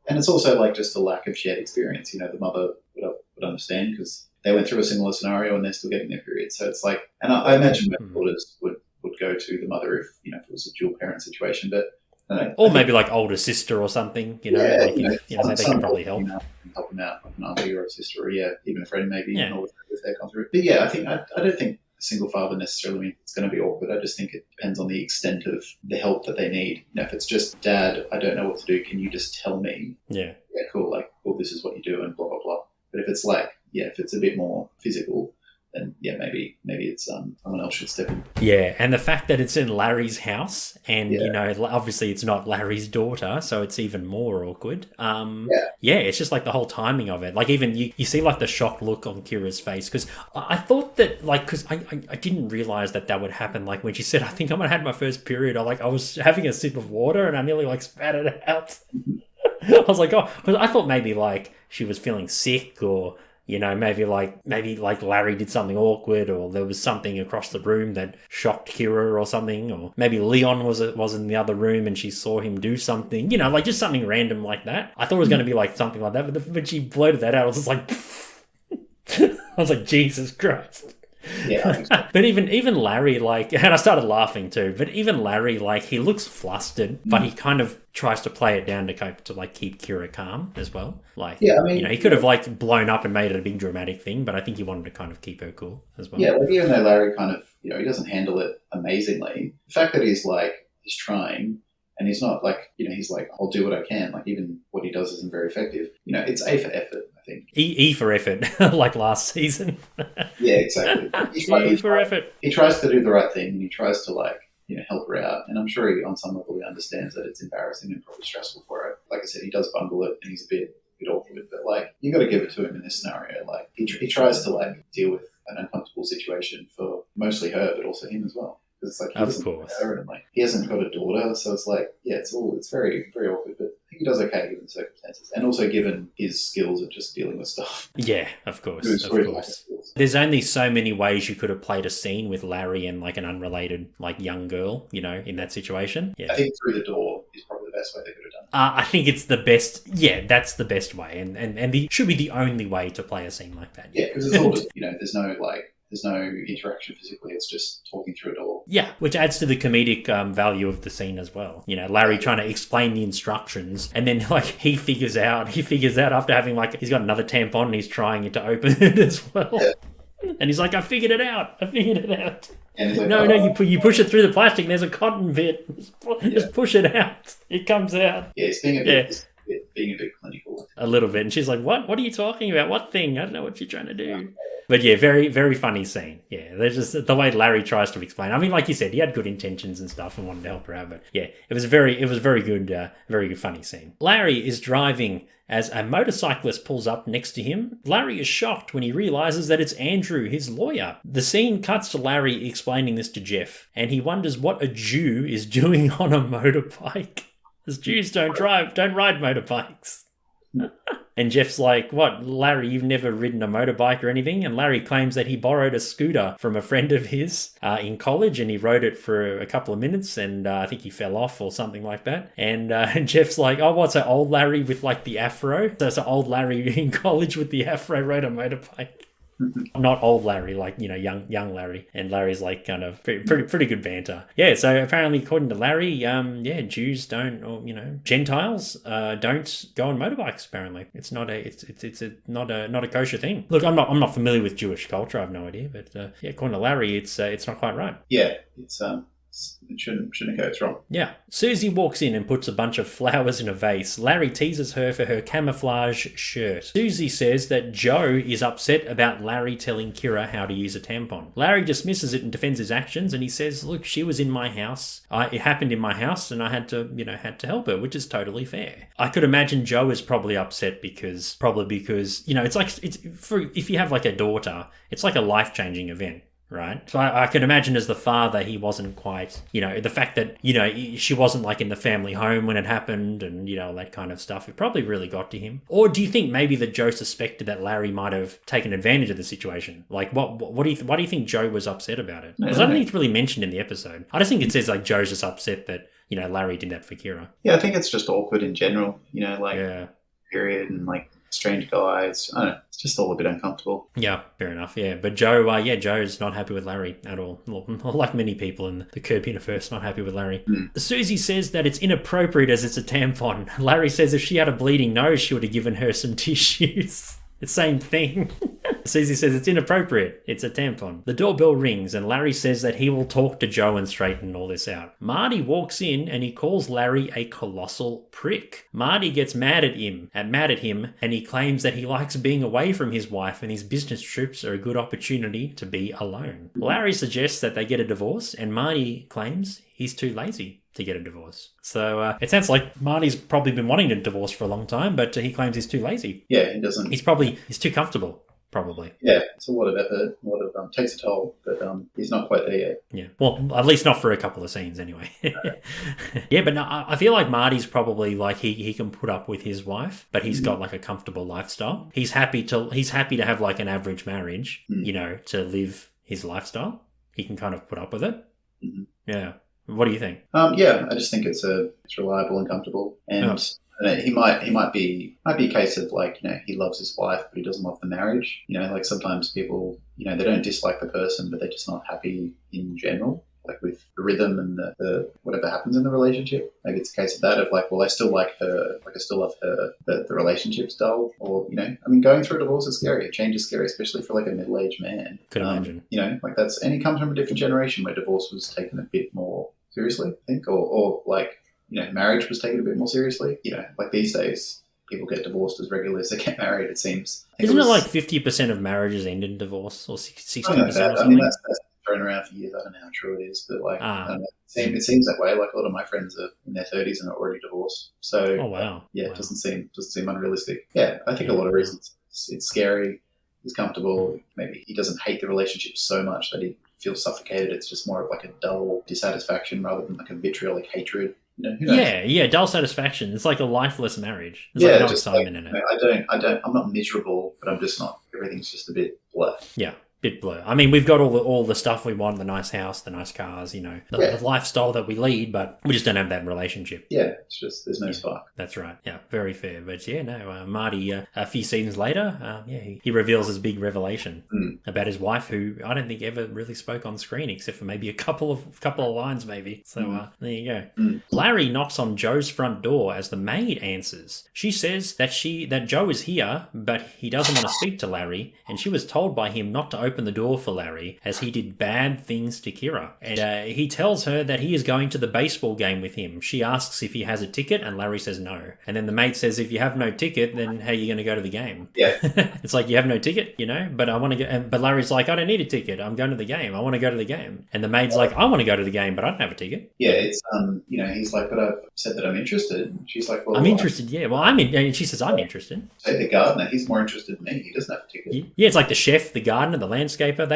And it's also like just a lack of shared experience. The mother would understand because they went through a similar scenario and they're still getting their period. So it's like, and I imagine most daughters would go to the mother if it was a dual parent situation. But I don't know, or maybe like older sister or something. They can probably help. Help them out, like an auntie or a sister, or even a friend maybe. If they've gone through it. But I don't think a single father necessarily means it's going to be awkward. I just think it depends on the extent of the help that they need. If it's just, Dad, I don't know what to do. Can you just tell me? Yeah, cool. Like, well, this is what you do and blah blah blah. But if it's like, if it's a bit more physical, then yeah, maybe it's someone else should step in. Yeah, and the fact that it's in Larry's house, and Yeah. you know, obviously it's not Larry's daughter, so it's even more awkward. Yeah, it's just like the whole timing of it. Like even you see like the shocked look on Kira's face, because I thought that like, because I didn't realize that would happen. Like when she said, "I think I'm gonna have my first period," I was having a sip of water and I nearly like spat it out. I was like, oh, because I thought maybe like she was feeling sick, or you know, maybe like Larry did something awkward, or there was something across the room that shocked Kira or something, or maybe Leon was in the other room and she saw him do something, you know, like just something random like that. I thought it was going to be like something like that, but when she blurted that out, I was just like, I was like, Jesus Christ. Yeah. But even Larry, like, and I started laughing too, but even Larry, like, he looks flustered, but he kind of tries to play it down to like keep Kira calm as well. Like, Yeah, I mean, you know, he could have like blown up and made it a big dramatic thing, but I think he wanted to kind of keep her cool as well. Yeah, like even though Larry kind of, you know, he doesn't handle it amazingly, the fact that he's trying, and he's not like, you know, he's like, I'll do what I can. Like even what he does isn't very effective. You know, it's A for effort, I think. E for effort, like last season. Yeah, exactly. E for effort. He tries to do the right thing, and he tries to like, you know, help her out. And I'm sure on some level he understands that it's embarrassing and probably stressful for her. Like I said, he does bungle it, and he's a bit awkward. But like, you got to give it to him in this scenario. Like he tries to like deal with an uncomfortable situation for mostly her, but also him as well. Because it's like he doesn't know her, and like he hasn't got a daughter, so it's like, yeah, it's very, very awkward. But I think he does okay given the circumstances, and also given his skills of just dealing with stuff. Yeah, of course. There's only so many ways you could have played a scene with Larry and like an unrelated like young girl, you know, in that situation. Yeah, I think through the door is probably the best way they could have done it. I think it's the best. Yeah, that's the best way, and should be the only way to play a scene like that. Yeah, because it's all just, you know, there's no interaction physically. It's just talking through a door. Yeah, which adds to the comedic value of the scene as well. You know, Larry trying to explain the instructions, and then like he figures out after having like he's got another tampon and he's trying to open it as well. Yeah. And he's like, I figured it out. And he's like, no, you push it through the plastic and there's a cotton bit. Just push it out. It comes out. Yeah, it's being a bit clinical. A little bit. And she's like, what? What are you talking about? What thing? I don't know what you're trying to do. But yeah, very, very funny scene. Yeah, there's just the way Larry tries to explain. I mean, like you said, he had good intentions and stuff and wanted to help her out. But yeah, it was very good, funny scene. Larry is driving as a motorcyclist pulls up next to him. Larry is shocked when he realizes that it's Andrew, his lawyer. The scene cuts to Larry explaining this to Jeff, and he wonders what a Jew is doing on a motorbike. As Jews don't ride motorbikes. And Jeff's like, what, Larry, you've never ridden a motorbike or anything? And Larry claims that he borrowed a scooter from a friend of his in college, and he rode it for a couple of minutes, and I think he fell off or something like that. And Jeff's like, oh, what's that old Larry with like the afro? So it's an old Larry in college with the afro rode a motorbike. Not old Larry, like, you know, young Larry. And Larry's like kind of pretty good banter. Yeah, so apparently according to Larry, Jews don't, or you know, Gentiles don't go on motorbikes. Apparently, it's not a kosher thing. Look, I'm not familiar with Jewish culture. I have no idea, but yeah, according to Larry, it's not quite right. Yeah, it shouldn't go. It's wrong. Yeah. Susie walks in and puts a bunch of flowers in a vase. Larry teases her for her camouflage shirt. Susie says that Joe is upset about Larry telling Kira how to use a tampon. Larry dismisses it and defends his actions, and he says, look, she was in my house. It happened in my house, and I had to help her, which is totally fair. I could imagine Joe is probably upset because, you know, if you have like a daughter, it's like a life-changing event. Right. So I could imagine as the father, he wasn't quite, you know, the fact that, you know, she wasn't like in the family home when it happened and, you know, that kind of stuff. It probably really got to him. Or do you think maybe that Joe suspected that Larry might have taken advantage of the situation? Like, why do you think Joe was upset about it? Because I don't think it's really mentioned in the episode. I just think it says like Joe's just upset that, you know, Larry did that for Kira. Yeah, I think it's just awkward in general, you know, like period and like strange guys. I don't know. It's just all a bit uncomfortable. Yeah, fair enough. Yeah, but Joe's not happy with Larry at all. Like many people in the Curb universe, not happy with Larry. Susie says that it's inappropriate as it's a tampon. Larry says if she had a bleeding nose, she would have given her some tissues. The same thing. Susie says it's inappropriate. It's a tampon. The doorbell rings and Larry says that he will talk to Joe and straighten all this out. Marty walks in and he calls Larry a colossal prick. Marty gets mad at him, and he claims that he likes being away from his wife and his business trips are a good opportunity to be alone. Larry suggests that they get a divorce and Marty claims he's too lazy to get a divorce. So it sounds like Marty's probably been wanting a divorce for a long time, but he claims he's too lazy. Yeah, he doesn't. He's too comfortable. Probably. Yeah, it's a lot of effort, a lot of takes a toll, but he's not quite there yet. Yeah, well, at least not for a couple of scenes anyway. Yeah, but no, I feel like Marty's probably like he can put up with his wife, but he's got like a comfortable lifestyle. He's happy to have like an average marriage, you know, to live his lifestyle. He can kind of put up with it. Mm-hmm. Yeah. What do you think? Yeah, I just think it's reliable and comfortable, and he might be a case of like, you know, he loves his wife, but he doesn't love the marriage. You know, like sometimes people, you know, they don't dislike the person, but they're just not happy in general, like with the rhythm and the whatever happens in the relationship. Maybe it's a case of that, of like, well, I still like her, like I still love her, but the relationship's dull. Or, you know, I mean, going through a divorce is scary. A change is scary, especially for like a middle-aged man. Could imagine. You know, like and he comes from a different generation where divorce was taken a bit more seriously, I think, or like, you know, marriage was taken a bit more seriously. You know, like these days, people get divorced as regularly as they get married, it seems. Isn't it like 50% of marriages end in divorce, or 60% or something? I mean, that's thrown around for years. I don't know how true it is, but like, I don't know, it seems that way. Like a lot of my friends are in their 30s and are already divorced. So, oh wow, yeah, it doesn't seem unrealistic. Yeah, I think a lot of reasons. It's scary. He's comfortable. Maybe he doesn't hate the relationship so much that he feels suffocated. It's just more of like a dull dissatisfaction rather than like a vitriolic hatred. You know, who knows? Yeah, dull satisfaction. It's like a lifeless marriage. There's yeah, like no just excitement like, in it. I'm not miserable, but I'm just not. Everything's just a bit blur. Yeah. Bit blur. I mean, we've got all the stuff we want, the nice house, the nice cars, you know, the lifestyle that we lead, but we just don't have that relationship. Yeah, it's just, there's no spark. That's right. Yeah, very fair. But yeah, no, Marty, a few seasons later, he reveals his big revelation about his wife, who I don't think ever really spoke on screen, except for maybe a couple of lines, maybe. So there you go. Larry knocks on Joe's front door as the maid answers. She says that Joe is here, but he doesn't want to speak to Larry, and she was told by him not to open the door for Larry as he did bad things to Kira. And he tells her that he is going to the baseball game with him. She asks if he has a ticket and Larry says no. And then the maid says, if you have no ticket, then how are you going to go to the game? Yeah. It's like, you have no ticket, you know, but I want to go. But Larry's like, I don't need a ticket. I'm going to the game. I want to go to the game. And the maid's like, I want to go to the game, but I don't have a ticket. Yeah, it's, you know, he's like, but I've said that I'm interested. And she's like, well, I'm interested. Yeah, well, and she says, I'm interested. Say the gardener, he's more interested than me. He doesn't have a ticket. Yeah, it's like the chef, the gardener, the landscaper.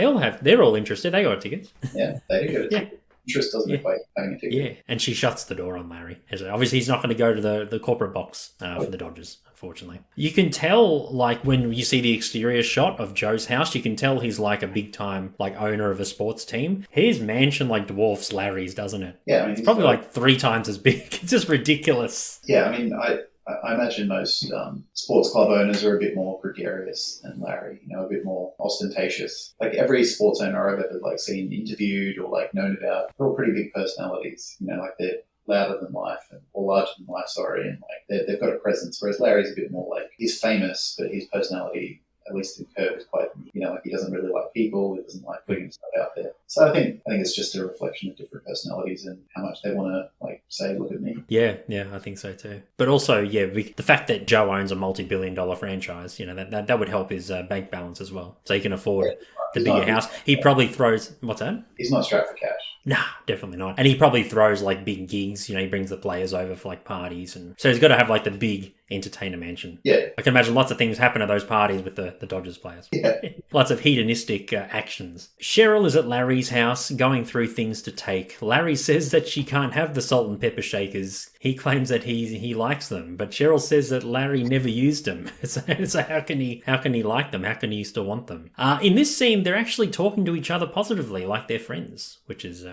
They're all interested. They got tickets. Yeah, they do get a ticket. Interest doesn't equate having a ticket. Yeah, and she shuts the door on Larry. Obviously, he's not going to go to the corporate box for the Dodgers, unfortunately. You can tell, like, when you see the exterior shot of Joe's house, you can tell he's like a big-time, like, owner of a sports team. His mansion, like, dwarfs Larry's, doesn't it? Yeah, I mean, it's probably like 3 times as big. It's just ridiculous. Yeah, I mean, I imagine most sports club owners are a bit more gregarious than Larry, you know, a bit more ostentatious. Like every sports owner I've ever like seen interviewed or like known about, they're all pretty big personalities, you know, like they're louder than life or larger than life, and like they've got a presence. Whereas Larry's a bit more like, he's famous, but his personality, at least in Curb, is quite, you know, like he doesn't really like people, he doesn't like putting himself out there. So I think it's just a reflection of different personalities and how much they want to like say, look at me. Yeah, I think so too. But also, yeah, the fact that Joe owns a multi-billion-dollar franchise, you know, that would help his bank balance as well. So he can afford the bigger house. He probably throws, what's that? He's not strapped for cash. Nah, definitely not. And he probably throws like big gigs, you know, he brings the players over for like parties, and so he's got to have like the big entertainer mansion. Yeah. I can imagine lots of things happen at those parties with the Dodgers players. Yeah. Lots of hedonistic actions. Cheryl is at Larry's house going through things to take. Larry says that she can't have the salt and pepper shakers. He claims that he likes them, but Cheryl says that Larry never used them. So how can he like them? How can he still want them? In this scene, they're actually talking to each other positively, like they're friends, which is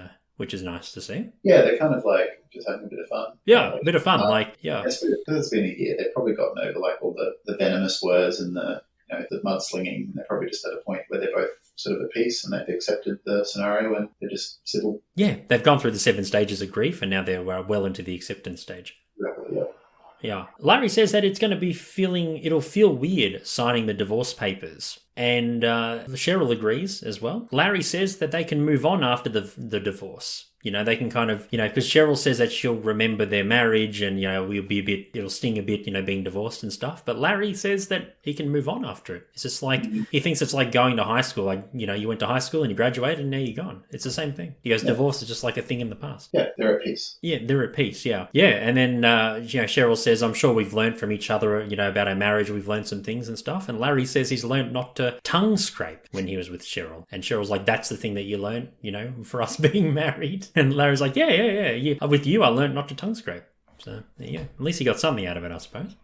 nice to see. Yeah, they're kind of like just having a bit of fun. Yeah, a bit of fun. Because it's been a year, they've probably gotten over like all the venomous words and the mudslinging. And they're probably just at a point where they're both sort of at peace and they've accepted the scenario and they're just civil. Yeah, they've gone through the 7 stages of grief and now they're well into the acceptance stage. Exactly, yeah. Yeah. Larry says that it'll feel weird signing the divorce papers. And Cheryl agrees as well. Larry says that they can move on after the divorce. They can kind of, because Cheryl says that she'll remember their marriage and, it'll sting a bit, being divorced and stuff. But Larry says that he can move on after it. It's just like, he thinks it's like going to high school. Like, you went to high school and you graduated and now you're gone. It's the same thing. He goes, divorce is just like a thing in the past. Yeah, they're at peace. Yeah, they're at peace, yeah. Yeah, and then, Cheryl says, I'm sure we've learned from each other, about our marriage. We've learned some things and stuff. And Larry says he's learned not to tongue scrape when he was with Cheryl. And Cheryl's like, that's the thing that you learned, for us being married. And Larry's like, yeah. With you, I learned not to tongue scrape. So, yeah, at least he got something out of it, I suppose.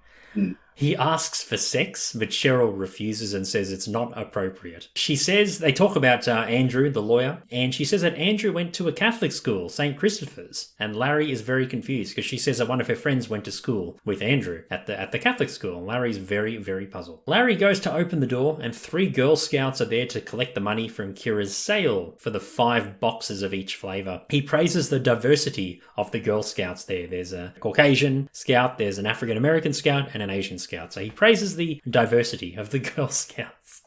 He asks for sex, but Cheryl refuses and says it's not appropriate. She says, they talk about Andrew, the lawyer, and she says that Andrew went to a Catholic school, St. Christopher's. And Larry is very confused because she says that one of her friends went to school with Andrew at the Catholic school. And Larry's very, very puzzled. Larry goes to open the door and 3 Girl Scouts are there to collect the money from Kira's sale for the 5 boxes of each flavour. He praises the diversity of the Girl Scouts there. There's a Caucasian Scout, there's an African American Scout, and an Asian Scout. So he praises the diversity of the Girl Scouts.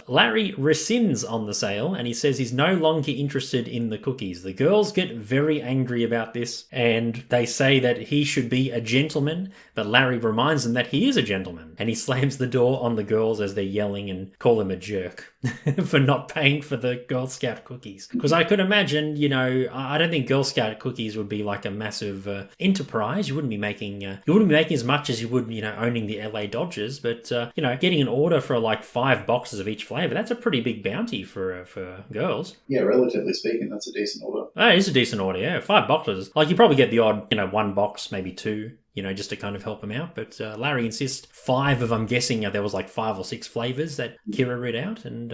Larry rescinds on the sale and he says he's no longer interested in the cookies. The girls get very angry about this and they say that he should be a gentleman, but Larry reminds them that he is a gentleman. And he slams the door on the girls as they're yelling and call him a jerk for not paying for the Girl Scout cookies. Because I could imagine, I don't think Girl Scout cookies would be like a massive enterprise. You wouldn't be making as much as you would, owning the LA Dodgers. But, getting an order for like 5 boxes of each flavour, that's a pretty big bounty for girls. Yeah, relatively speaking, that's a decent order. Oh, it is a decent order, yeah. 5 boxes. Like, you probably get the odd, 1 box, maybe 2. Just to kind of help him out. But Larry insists 5 of, I'm guessing there was like 5 or 6 flavours that Kira read out. And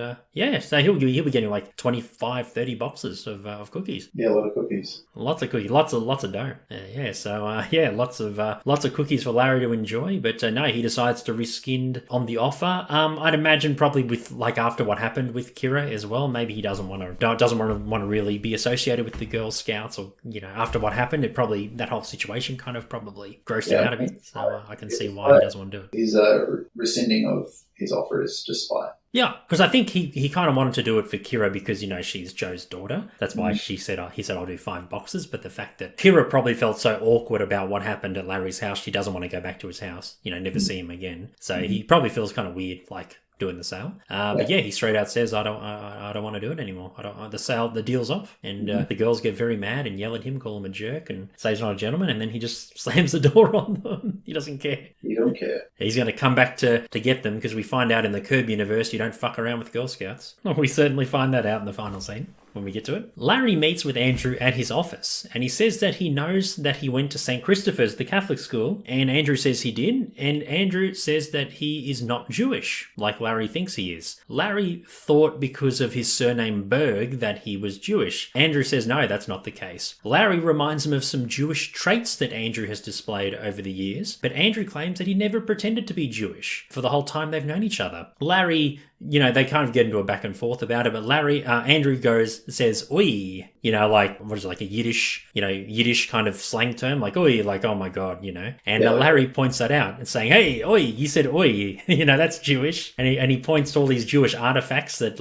so he'll be getting like 25, 30 boxes of cookies. Yeah, a lot of cookies. Lots of cookies, lots of dough. Lots of cookies for Larry to enjoy. But no, he decides to rescind on the offer. I'd imagine probably with like after what happened with Kira as well. Maybe he doesn't want to really be associated with the Girl Scouts, or after what happened, it probably that whole situation kind of probably grossed him out of it. So I can see why he doesn't want to do it. His rescinding of his offer is just spite. Yeah, because I think he kind of wanted to do it for Kira because, she's Joe's daughter. That's why he said, I'll do 5 boxes. But the fact that Kira probably felt so awkward about what happened at Larry's house, she doesn't want to go back to his house, never see him again. So he probably feels kind of weird, like, doing the sale. But yeah, he straight out says, I don't want to do it anymore. The deal's off. And the girls get very mad and yell at him, call him a jerk and say he's not a gentleman. And then he just slams the door on them. He doesn't care. You don't care. He's going to come back to get them because we find out in the Curb universe you don't fuck around with Girl Scouts. We certainly find that out in the final scene when we get to it. Larry meets with Andrew at his office and he says that he knows that he went to St. Christopher's, the Catholic school, and Andrew says he did, and Andrew says that he is not Jewish, like Larry thinks he is. Larry thought because of his surname Berg that he was Jewish. Andrew says no, that's not the case. Larry reminds him of some Jewish traits that Andrew has displayed over the years, but Andrew claims that he never pretended to be Jewish for the whole time they've known each other. Larry, they kind of get into a back and forth about it, but Andrew says, oi, like, what is it, like a Yiddish kind of slang term, like, oi, like, oh my God, and Larry points that out and saying, hey, oi, you said oi, that's Jewish. And he points to all these Jewish artifacts that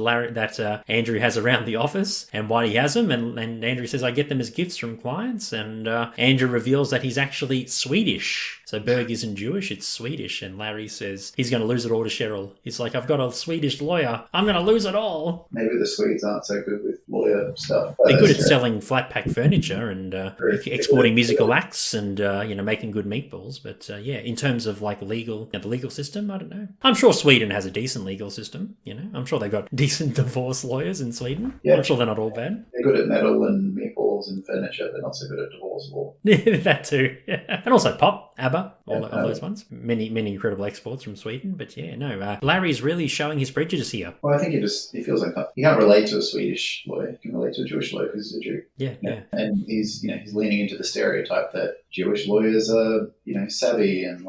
Andrew has around the office and why he has them. And Andrew says, I get them as gifts from clients. And Andrew reveals that he's actually Swedish. So Berg isn't Jewish, it's Swedish. And Larry says he's going to lose it all to Cheryl. He's like, I've got a Swedish lawyer. I'm going to lose it all. Maybe the Swedes aren't so good with lawyer stuff. They're good at selling flat pack furniture and exporting musical acts and, making good meatballs. But in terms of like the legal system, I don't know. I'm sure Sweden has a decent legal system, I'm sure they've got decent divorce lawyers in Sweden. Yeah. I'm sure they're not all bad. They're good at metal and meatballs and furniture. They're not so good at divorce law. Yeah, that too. Yeah. And also pop, ABBA, all those ones. Many incredible exports from Sweden. But Larry's really showing his prejudice here. Well, I think he feels like he can't relate to a Swedish lawyer. He can relate to a Jewish lawyer because he's a Jew. Yeah. And he's leaning into the stereotype that Jewish lawyers are, savvy and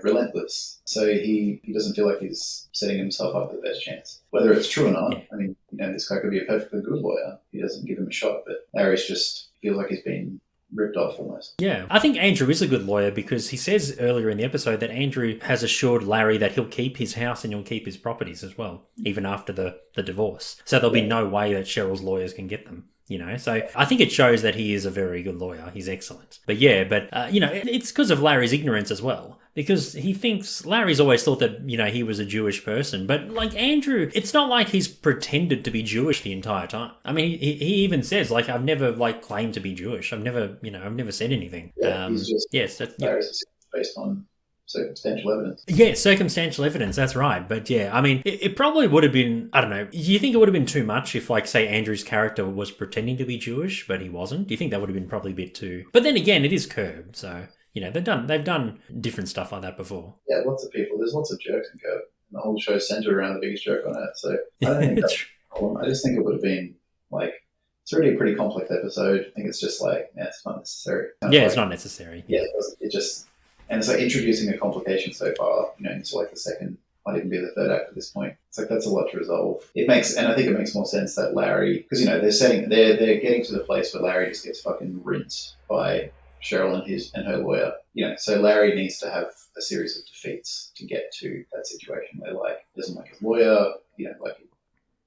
relentless. So he doesn't feel like he's setting himself up the best chance. Whether it's true or not, I mean, this guy could be a perfectly good lawyer. He doesn't give him a shot, but Larry's just feels like he's been ripped off almost. Yeah, I think Andrew is a good lawyer because he says earlier in the episode that Andrew has assured Larry that he'll keep his house and he'll keep his properties as well, even after the divorce. So there'll be no way that Cheryl's lawyers can get them. So I think it shows that he is a very good lawyer. He's excellent. But it's because of Larry's ignorance as well. Because he thinks, Larry's always thought that, he was a Jewish person. But like Andrew, it's not like he's pretended to be Jewish the entire time. I mean, he even says, like, I've never, claimed to be Jewish. I've never said anything. Yeah, he's just, Larry's based on circumstantial evidence. Yeah, circumstantial evidence, that's right. But yeah, I mean, it probably would have been, I don't know, do you think it would have been too much if, say, Andrew's character was pretending to be Jewish, but he wasn't? Do you think that would have been probably a bit too... But then again, it is Curb, so, they've done different stuff like that before. Yeah, there's lots of jerks in Curb. The whole show's centered around the biggest jerk on earth, so I don't think that's a problem. I just think it would have been, it's already a pretty complex episode. I think it's just it's not necessary. It's not necessary. Yeah, it just... And it's introducing a complication so far, into the second, might even be the third act at this point. It's that's a lot to resolve. And I think it makes more sense that Larry, because they're getting to the place where Larry just gets fucking rinsed by Cheryl and her lawyer. So Larry needs to have a series of defeats to get to that situation where doesn't like his lawyer,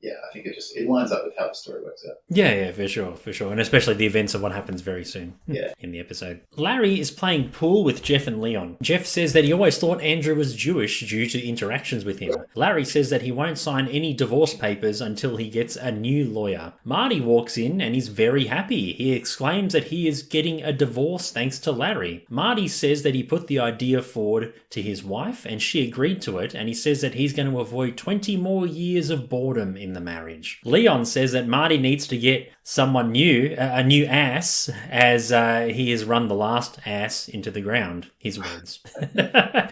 I think it lines up with how the story works out. Yeah, for sure. And especially the events of what happens very soon in the episode. Larry is playing pool with Jeff and Leon. Jeff says that he always thought Andrew was Jewish due to interactions with him. Larry says that he won't sign any divorce papers until he gets a new lawyer. Marty walks in and is very happy. He exclaims that he is getting a divorce thanks to Larry. Marty says that he put the idea forward to his wife and she agreed to it, and he says that he's going to avoid 20 more years of boredom in the marriage. Leon says that Marty needs to get someone new, a new ass, as he has run the last ass into the ground, his words.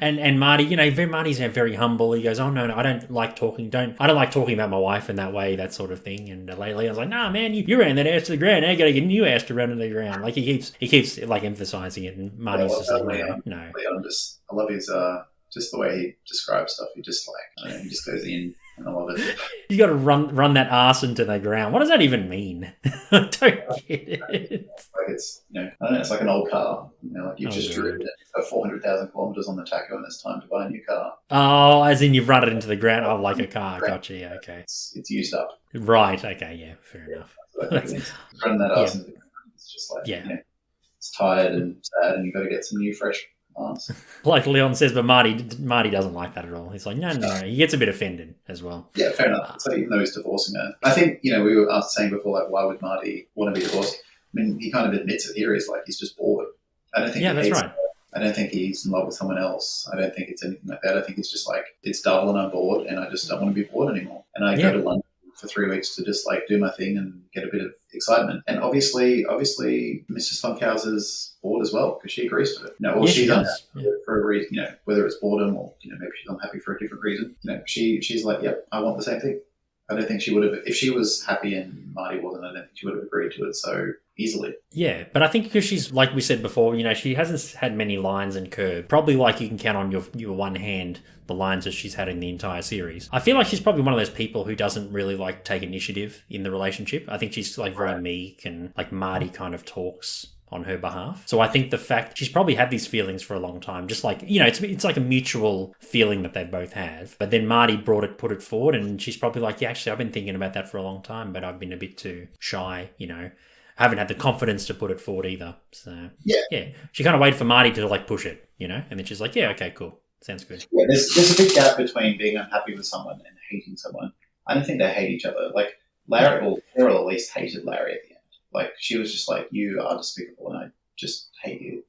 and Marty, Marty's very humble. He goes, oh no, I don't like talking about my wife in that way, that sort of thing. And Leon's like, nah man, you ran that ass to the ground, now you gotta get a new ass to run to the ground. He keeps emphasizing it, and Marty's just like, no. Leon I love his just the way he describes stuff. He just he just goes in. And I love it. You got to run that ass into the ground. What does that even mean? I don't get it. It's I don't know. It's like an old car. You've just driven it. It's got 400,000 kilometers on the tacho, and it's time to buy a new car. Oh, as in you've run it into the ground. Oh, like a car. Gotcha. Yeah, okay. It's used up. Right. Okay. Yeah. Fair enough. Running that ass into the ground. It's just it's tired and sad, and you've got to get some new fresh. Like Leon says, but Marty doesn't like that at all. He's like, no. He gets a bit offended as well. Yeah, fair enough. It's even though he's divorcing her. I think, we were saying before, why would Marty want to be divorced? I mean, he kind of admits it here. He's he's just bored. I don't think that's right. I don't think he's in love with someone else. I don't think it's anything like that. I think it's just it's dull and I'm bored and I just don't want to be bored anymore. And I go to London for 3 weeks to just do my thing and get a bit of excitement. And obviously, Mrs. Funkhauser's bored as well because she agrees to it. She does for a reason. Whether it's boredom or maybe she's unhappy for a different reason. She's like, yep, I want the same thing. I don't think she would have, if she was happy and Marty wasn't, I don't think she would have agreed to it so easily. Yeah, but I think because she's, like we said before, she hasn't had many lines in Curb. Probably you can count on your one hand the lines that she's had in the entire series. I feel like she's probably one of those people who doesn't really take initiative in the relationship. I think she's very meek and Marty kind of talks on her behalf. So I think the fact she's probably had these feelings for a long time, just it's like a mutual feeling that they both have. But then Marty put it forward, and she's probably like, yeah, actually, I've been thinking about that for a long time, but I've been a bit too shy, I haven't had the confidence to put it forward either. So yeah. She kind of waited for Marty to push it, and then she's like, yeah, okay, cool. Sounds good. Yeah, there's a big gap between being unhappy with someone and hating someone. I don't think they hate each other. Larry, or Cheryl at least hated Larry at the end. She was just you are despicable and I just hate you.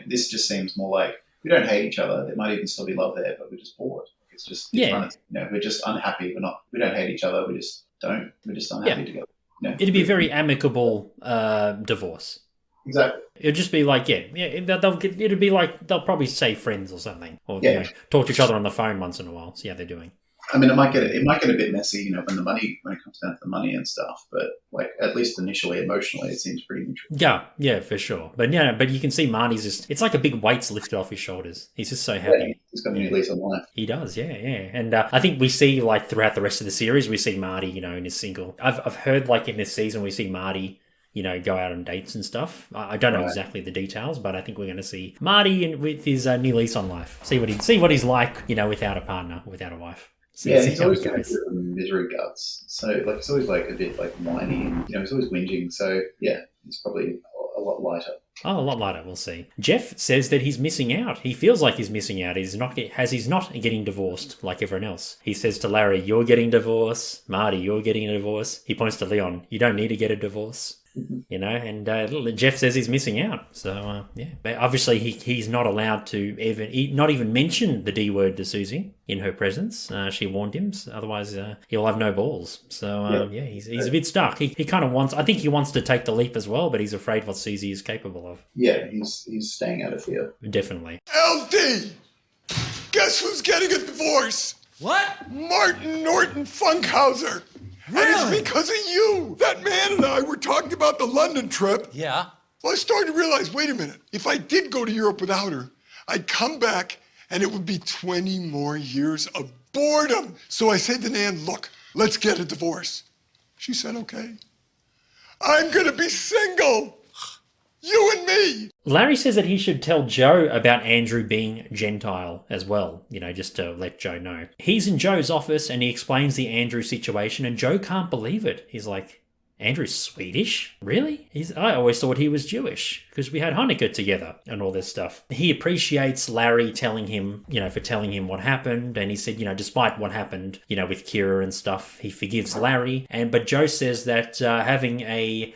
This just seems more we don't hate each other. There might even still be love there, but we're just bored. It's just, we're just unhappy. We don't hate each other. We're just unhappy together. It'd be a very amicable divorce. Exactly. It'd just be it'd be they'll probably say friends or something, or talk to each other on the phone once in a while, see how they're doing. I mean, it might get a bit messy, when it comes down to the money and stuff. But at least initially, emotionally, it seems pretty neutral. Yeah, for sure. But you can see Marty's it's like a big weight's lifted off his shoulders. He's just so happy. Yeah, he's got a new lease on life. He does, yeah. And I think we see throughout the rest of the series, we see Marty, in his single. I've heard in this season we see Marty go out on dates and stuff. I don't know exactly the details, but I think we're going to see Marty with his new lease on life. See what he's like, without a partner, without a wife. He's always got a bit of misery guts. So he's always a bit whiny, and he's always whinging. So yeah, he's probably a lot lighter. Oh, a lot lighter. We'll see. Jeff says that he's missing out. He feels like he's missing out. He's not getting divorced like everyone else. He says to Larry, "You're getting divorced." Marty, "You're getting a divorce." He points to Leon. "You don't need to get a divorce." And Jeff says he's missing out. So, But obviously, he's not allowed to not even mention the D word to Susie in her presence. She warned him. Otherwise, he'll have no balls. So, he's a bit stuck. He kind of I think he wants to take the leap as well, but he's afraid what Susie is capable of. Yeah, he's staying out of fear. Definitely. LD! Guess who's getting a divorce? What? Martin Norton Funkhauser. Really? And it's because of you. That man and I were talking about the London trip. Yeah. Well, I started to realize, wait a minute, if I did go to Europe without her, I'd come back and it would be 20 more years of boredom. So I said to Nan, look, let's get a divorce. She said, okay. I'm gonna be single. You and me. Larry says that he should tell Joe about Andrew being Gentile as well, just to let Joe know. He's in Joe's office and he explains the Andrew situation and Joe can't believe it. He's like, "Andrew's Swedish? Really? I always thought he was Jewish because we had Hanukkah together and all this stuff." He appreciates Larry telling him, for telling him what happened. And he said, despite what happened, with Kira and stuff, he forgives Larry. But Joe says that having a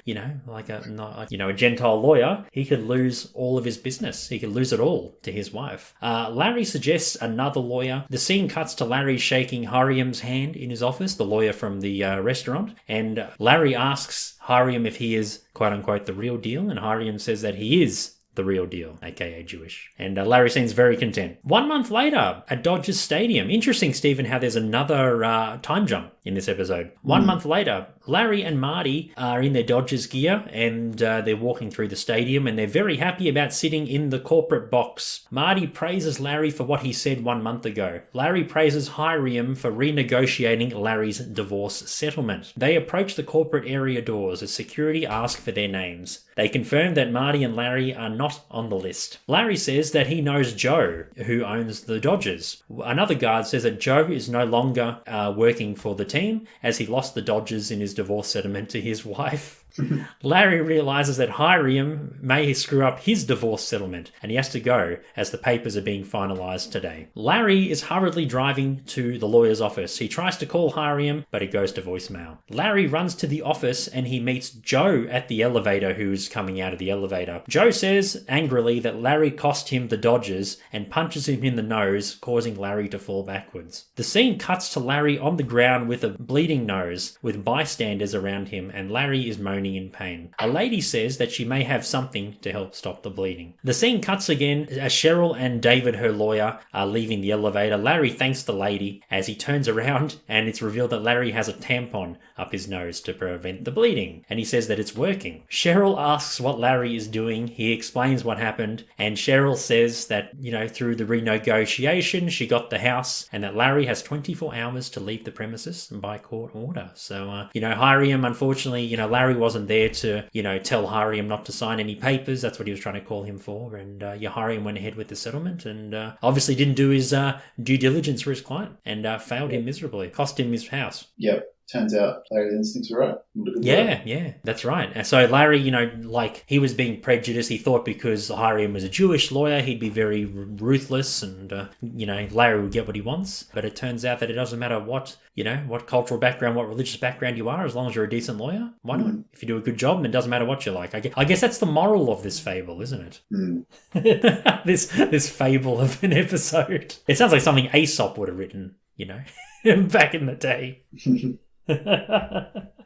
Gentile lawyer, he could lose all of his business. He could lose it all to his wife. Larry suggests another lawyer. The scene cuts to Larry shaking Hariam's hand in his office, the lawyer from the restaurant. And Larry asks Hariam if he is, quote-unquote, the real deal, and Hariam says that he is the real deal, aka Jewish. And Larry seems very content. 1 month later, at Dodgers Stadium. Interesting, Stephen, how there's another time jump in this episode. 1 month later, Larry and Marty are in their Dodgers gear and they're walking through the stadium and they're very happy about sitting in the corporate box. Marty praises Larry for what he said 1 month ago. Larry praises Hariam for renegotiating Larry's divorce settlement. They approach the corporate area doors as security ask for their names. They confirm that Marty and Larry are not on the list. Larry says that he knows Joe, who owns the Dodgers. Another guard says that Joe is no longer working for the team as he lost the Dodgers in his divorce settlement to his wife. Larry realizes that Hariam may screw up his divorce settlement and he has to go as the papers are being finalized today. Larry is hurriedly driving to the lawyer's office. He tries to call Hariam, but it goes to voicemail. Larry runs to the office and he meets Joe at the elevator, who's coming out of the elevator. Joe says angrily that Larry cost him the Dodgers and punches him in the nose, causing Larry to fall backwards. The scene cuts to Larry on the ground with a bleeding nose, with bystanders around him, and Larry is moaning in pain. A lady says that she may have something to help stop the bleeding. The scene cuts again as Cheryl and David, her lawyer, are leaving the elevator. Larry thanks the lady as he turns around and it's revealed that Larry has a tampon up his nose to prevent the bleeding, and he says that it's working. Cheryl asks what Larry is doing. He explains what happened, and Cheryl says that, through the renegotiation, she got the house and that Larry has 24 hours to leave the premises by court order. So, Hariam, unfortunately, Larry wasn't there to, tell Hariam not to sign any papers. That's what he was trying to call him for. And Hariam went ahead with the settlement and obviously didn't do his due diligence for his client and failed him miserably. Cost him his house. Yep. Turns out Larry's instincts were right. Yeah, that's right. And so Larry, he was being prejudiced. He thought because Hariam was a Jewish lawyer, he'd be very ruthless and, Larry would get what he wants. But it turns out that it doesn't matter what cultural background, what religious background you are, as long as you're a decent lawyer. Why not? If you do a good job, and it doesn't matter what you like. I guess that's the moral of this fable, isn't it? This fable of an episode. It sounds like something Aesop would have written, back in the day.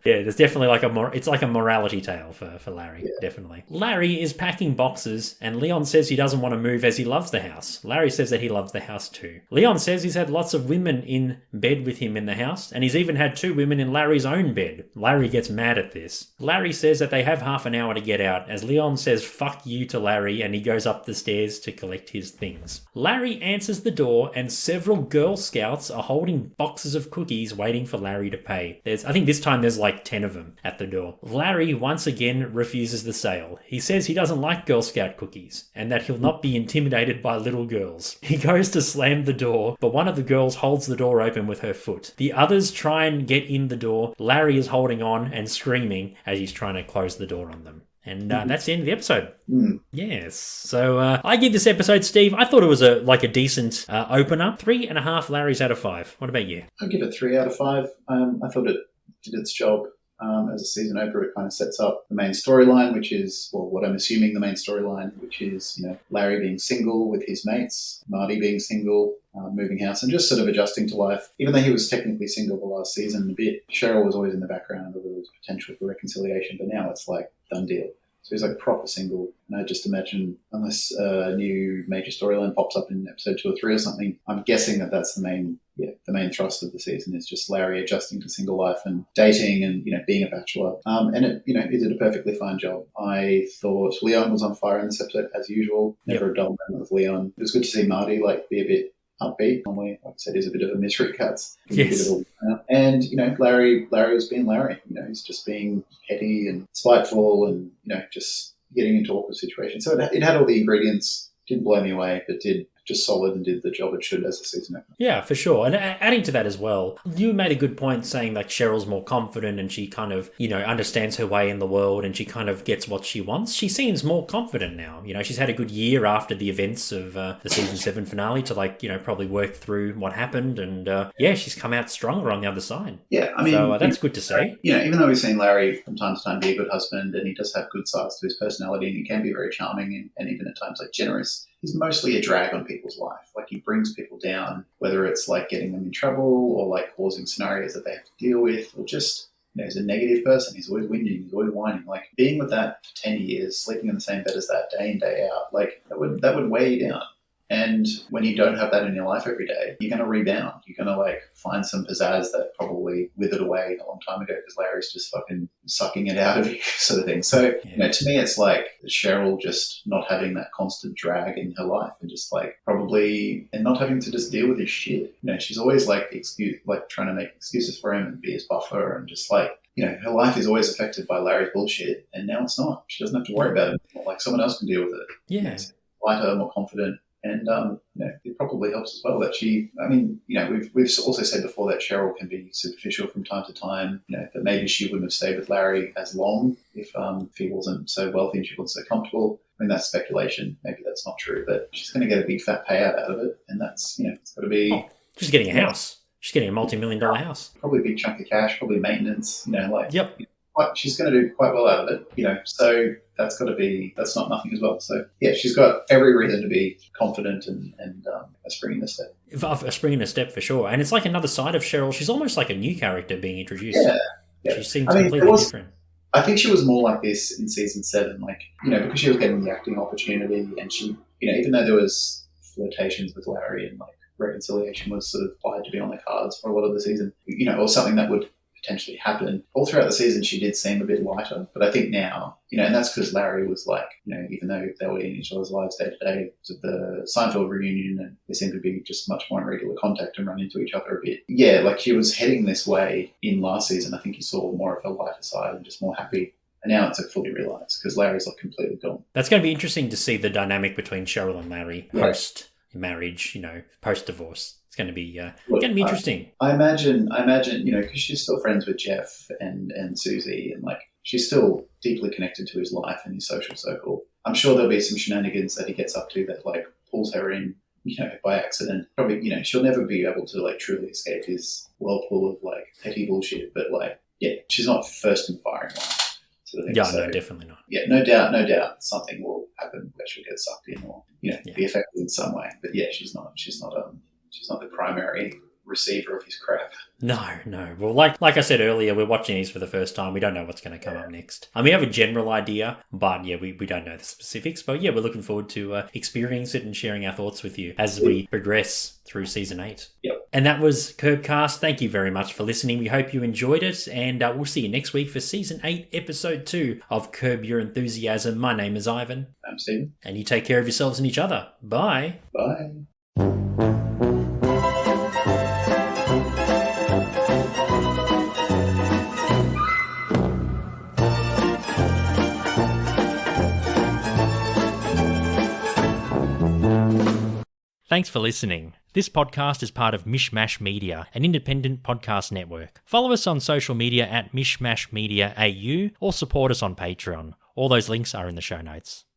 Yeah, there's definitely it's like a morality tale for Larry, definitely. Larry is packing boxes and Leon says he doesn't want to move as he loves the house. Larry says that he loves the house too. Leon says he's had lots of women in bed with him in the house and he's even had 2 women in Larry's own bed. Larry gets mad at this. Larry says that they have half an hour to get out as Leon says fuck you to Larry and he goes up the stairs to collect his things. Larry answers the door and several Girl Scouts are holding boxes of cookies waiting for Larry to pay. day. I think this time there's like 10 of them at the door. Larry once again refuses the sale. He says he doesn't like Girl Scout cookies and that he'll not be intimidated by little girls. He goes to slam the door, but one of the girls holds the door open with her foot. The others try and get in the door. Larry is holding on and screaming as he's trying to close the door on them. And that's the end of the episode. Yes. So I give this episode, Steve, I thought it was a decent opener. 3.5 Larrys out of 5. What about you? I'll give it 3 out of 5. I thought it did its job. As a season opener, it kind of sets up the main storyline, which is, well, what I'm assuming the main storyline, which is, Larry being single with his mates, Marty being single, moving house, and just sort of adjusting to life. Even though he was technically single the last season a bit, Cheryl was always in the background, there was potential for reconciliation, but now it's like done deal. So he's like proper single. And I just imagine, unless a new major storyline pops up in episode 2 or 3 or something, I'm guessing that that's the main thrust of the season is just Larry adjusting to single life and dating and, being a bachelor. And it did a perfectly fine job. I thought Leon was on fire in this episode as usual. Never a dull moment with Leon. It was good to see Marty be a bit upbeat. Normally, like I said, he's a bit of a misery cuts. Yes. And, Larry was being Larry. He's just being petty and spiteful and, just getting into awkward situations. So it had all the ingredients. Didn't blow me away, but did just solid and did the job it should as a season opener. Yeah, for sure. And adding to that as well, you made a good point saying like Cheryl's more confident and she kind of, understands her way in the world and she kind of gets what she wants. She seems more confident now. She's had a good year after the events of the season 7 finale to probably work through what happened. And she's come out stronger on the other side. Yeah, I mean... So that's good to see. Even though we've seen Larry from time to time be a good husband and he does have good sides to his personality and he can be very charming and even at times generous, he's mostly a drag on people's life. Like he brings people down, whether it's like getting them in trouble or like causing scenarios that they have to deal with or just, he's a negative person. He's always whinging, he's always whining. Like being with that for 10 years, sleeping in the same bed as that day in, day out, like that would weigh you down. And when you don't have that in your life every day, you're going to rebound. You're going to find some pizzazz that probably withered away a long time ago because Larry's just fucking sucking it out of you sort of thing. So, to me, it's like Cheryl just not having that constant drag in her life and just probably and not having to just deal with his shit. She's always trying to make excuses for him and be his buffer and just her life is always affected by Larry's bullshit and now it's not. She doesn't have to worry about it anymore. Someone else can deal with it. Yeah. Lighter, more confident. And, it probably helps as well that we've also said before that Cheryl can be superficial from time to time, that maybe she wouldn't have stayed with Larry as long if he wasn't so wealthy and she wasn't so comfortable. I mean, that's speculation. Maybe that's not true, but she's going to get a big fat payout out of it. And that's, it's got to be... Oh, she's getting a house. She's getting a multi-million-dollar house. Probably a big chunk of cash, probably maintenance, Yep. She's going to do quite well out of it, so that's not nothing as well. So, yeah, she's got every reason to be confident and a spring in a step. A spring in a step for sure. And it's like another side of Cheryl. She's almost like a new character being introduced. Yeah. She seems completely different. I think she was more like this in season 7, because she was getting the acting opportunity and she, even though there was flirtations with Larry and reconciliation was sort of applied to be on the cards for a lot of the season, or something that would potentially happen. All throughout the season, she did seem a bit lighter, but I think now, and that's because Larry was even though they were in each other's lives day to day, the Seinfeld reunion, and they seemed to be just much more in regular contact and run into each other a bit. Yeah, she was heading this way in last season. I think you saw more of her lighter side and just more happy. And now it's fully realised because Larry's completely gone. That's going to be interesting to see the dynamic between Cheryl and Larry post-marriage, post-divorce. It's going to be interesting. I imagine, because she's still friends with Jeff and Susie, and she's still deeply connected to his life and his social circle. I'm sure there'll be some shenanigans that he gets up to that pulls her in, by accident. Probably, she'll never be able to truly escape his whirlpool of petty bullshit. But she's not first in firing line. Sort of thing. Yeah, so, no, definitely not. Yeah, no doubt something will happen where she'll get sucked in or be affected in some way. But yeah, she's not the primary receiver of his crap. No. Well, like I said earlier, we're watching these for the first time. We don't know what's going to come up next. We have a general idea, but we don't know the specifics. But we're looking forward to experiencing it and sharing our thoughts with you as we progress through season 8. Yep. And that was Curbcast. Thank you very much for listening. We hope you enjoyed it, and we'll see you next week for season 8, episode 2 of Curb Your Enthusiasm. My name is Ivan. I'm Stephen. And you take care of yourselves and each other. Bye. Bye. Thanks for listening. This podcast is part of Mishmash Media, an independent podcast network. Follow us on social media at Mishmash Media AU or support us on Patreon. All those links are in the show notes.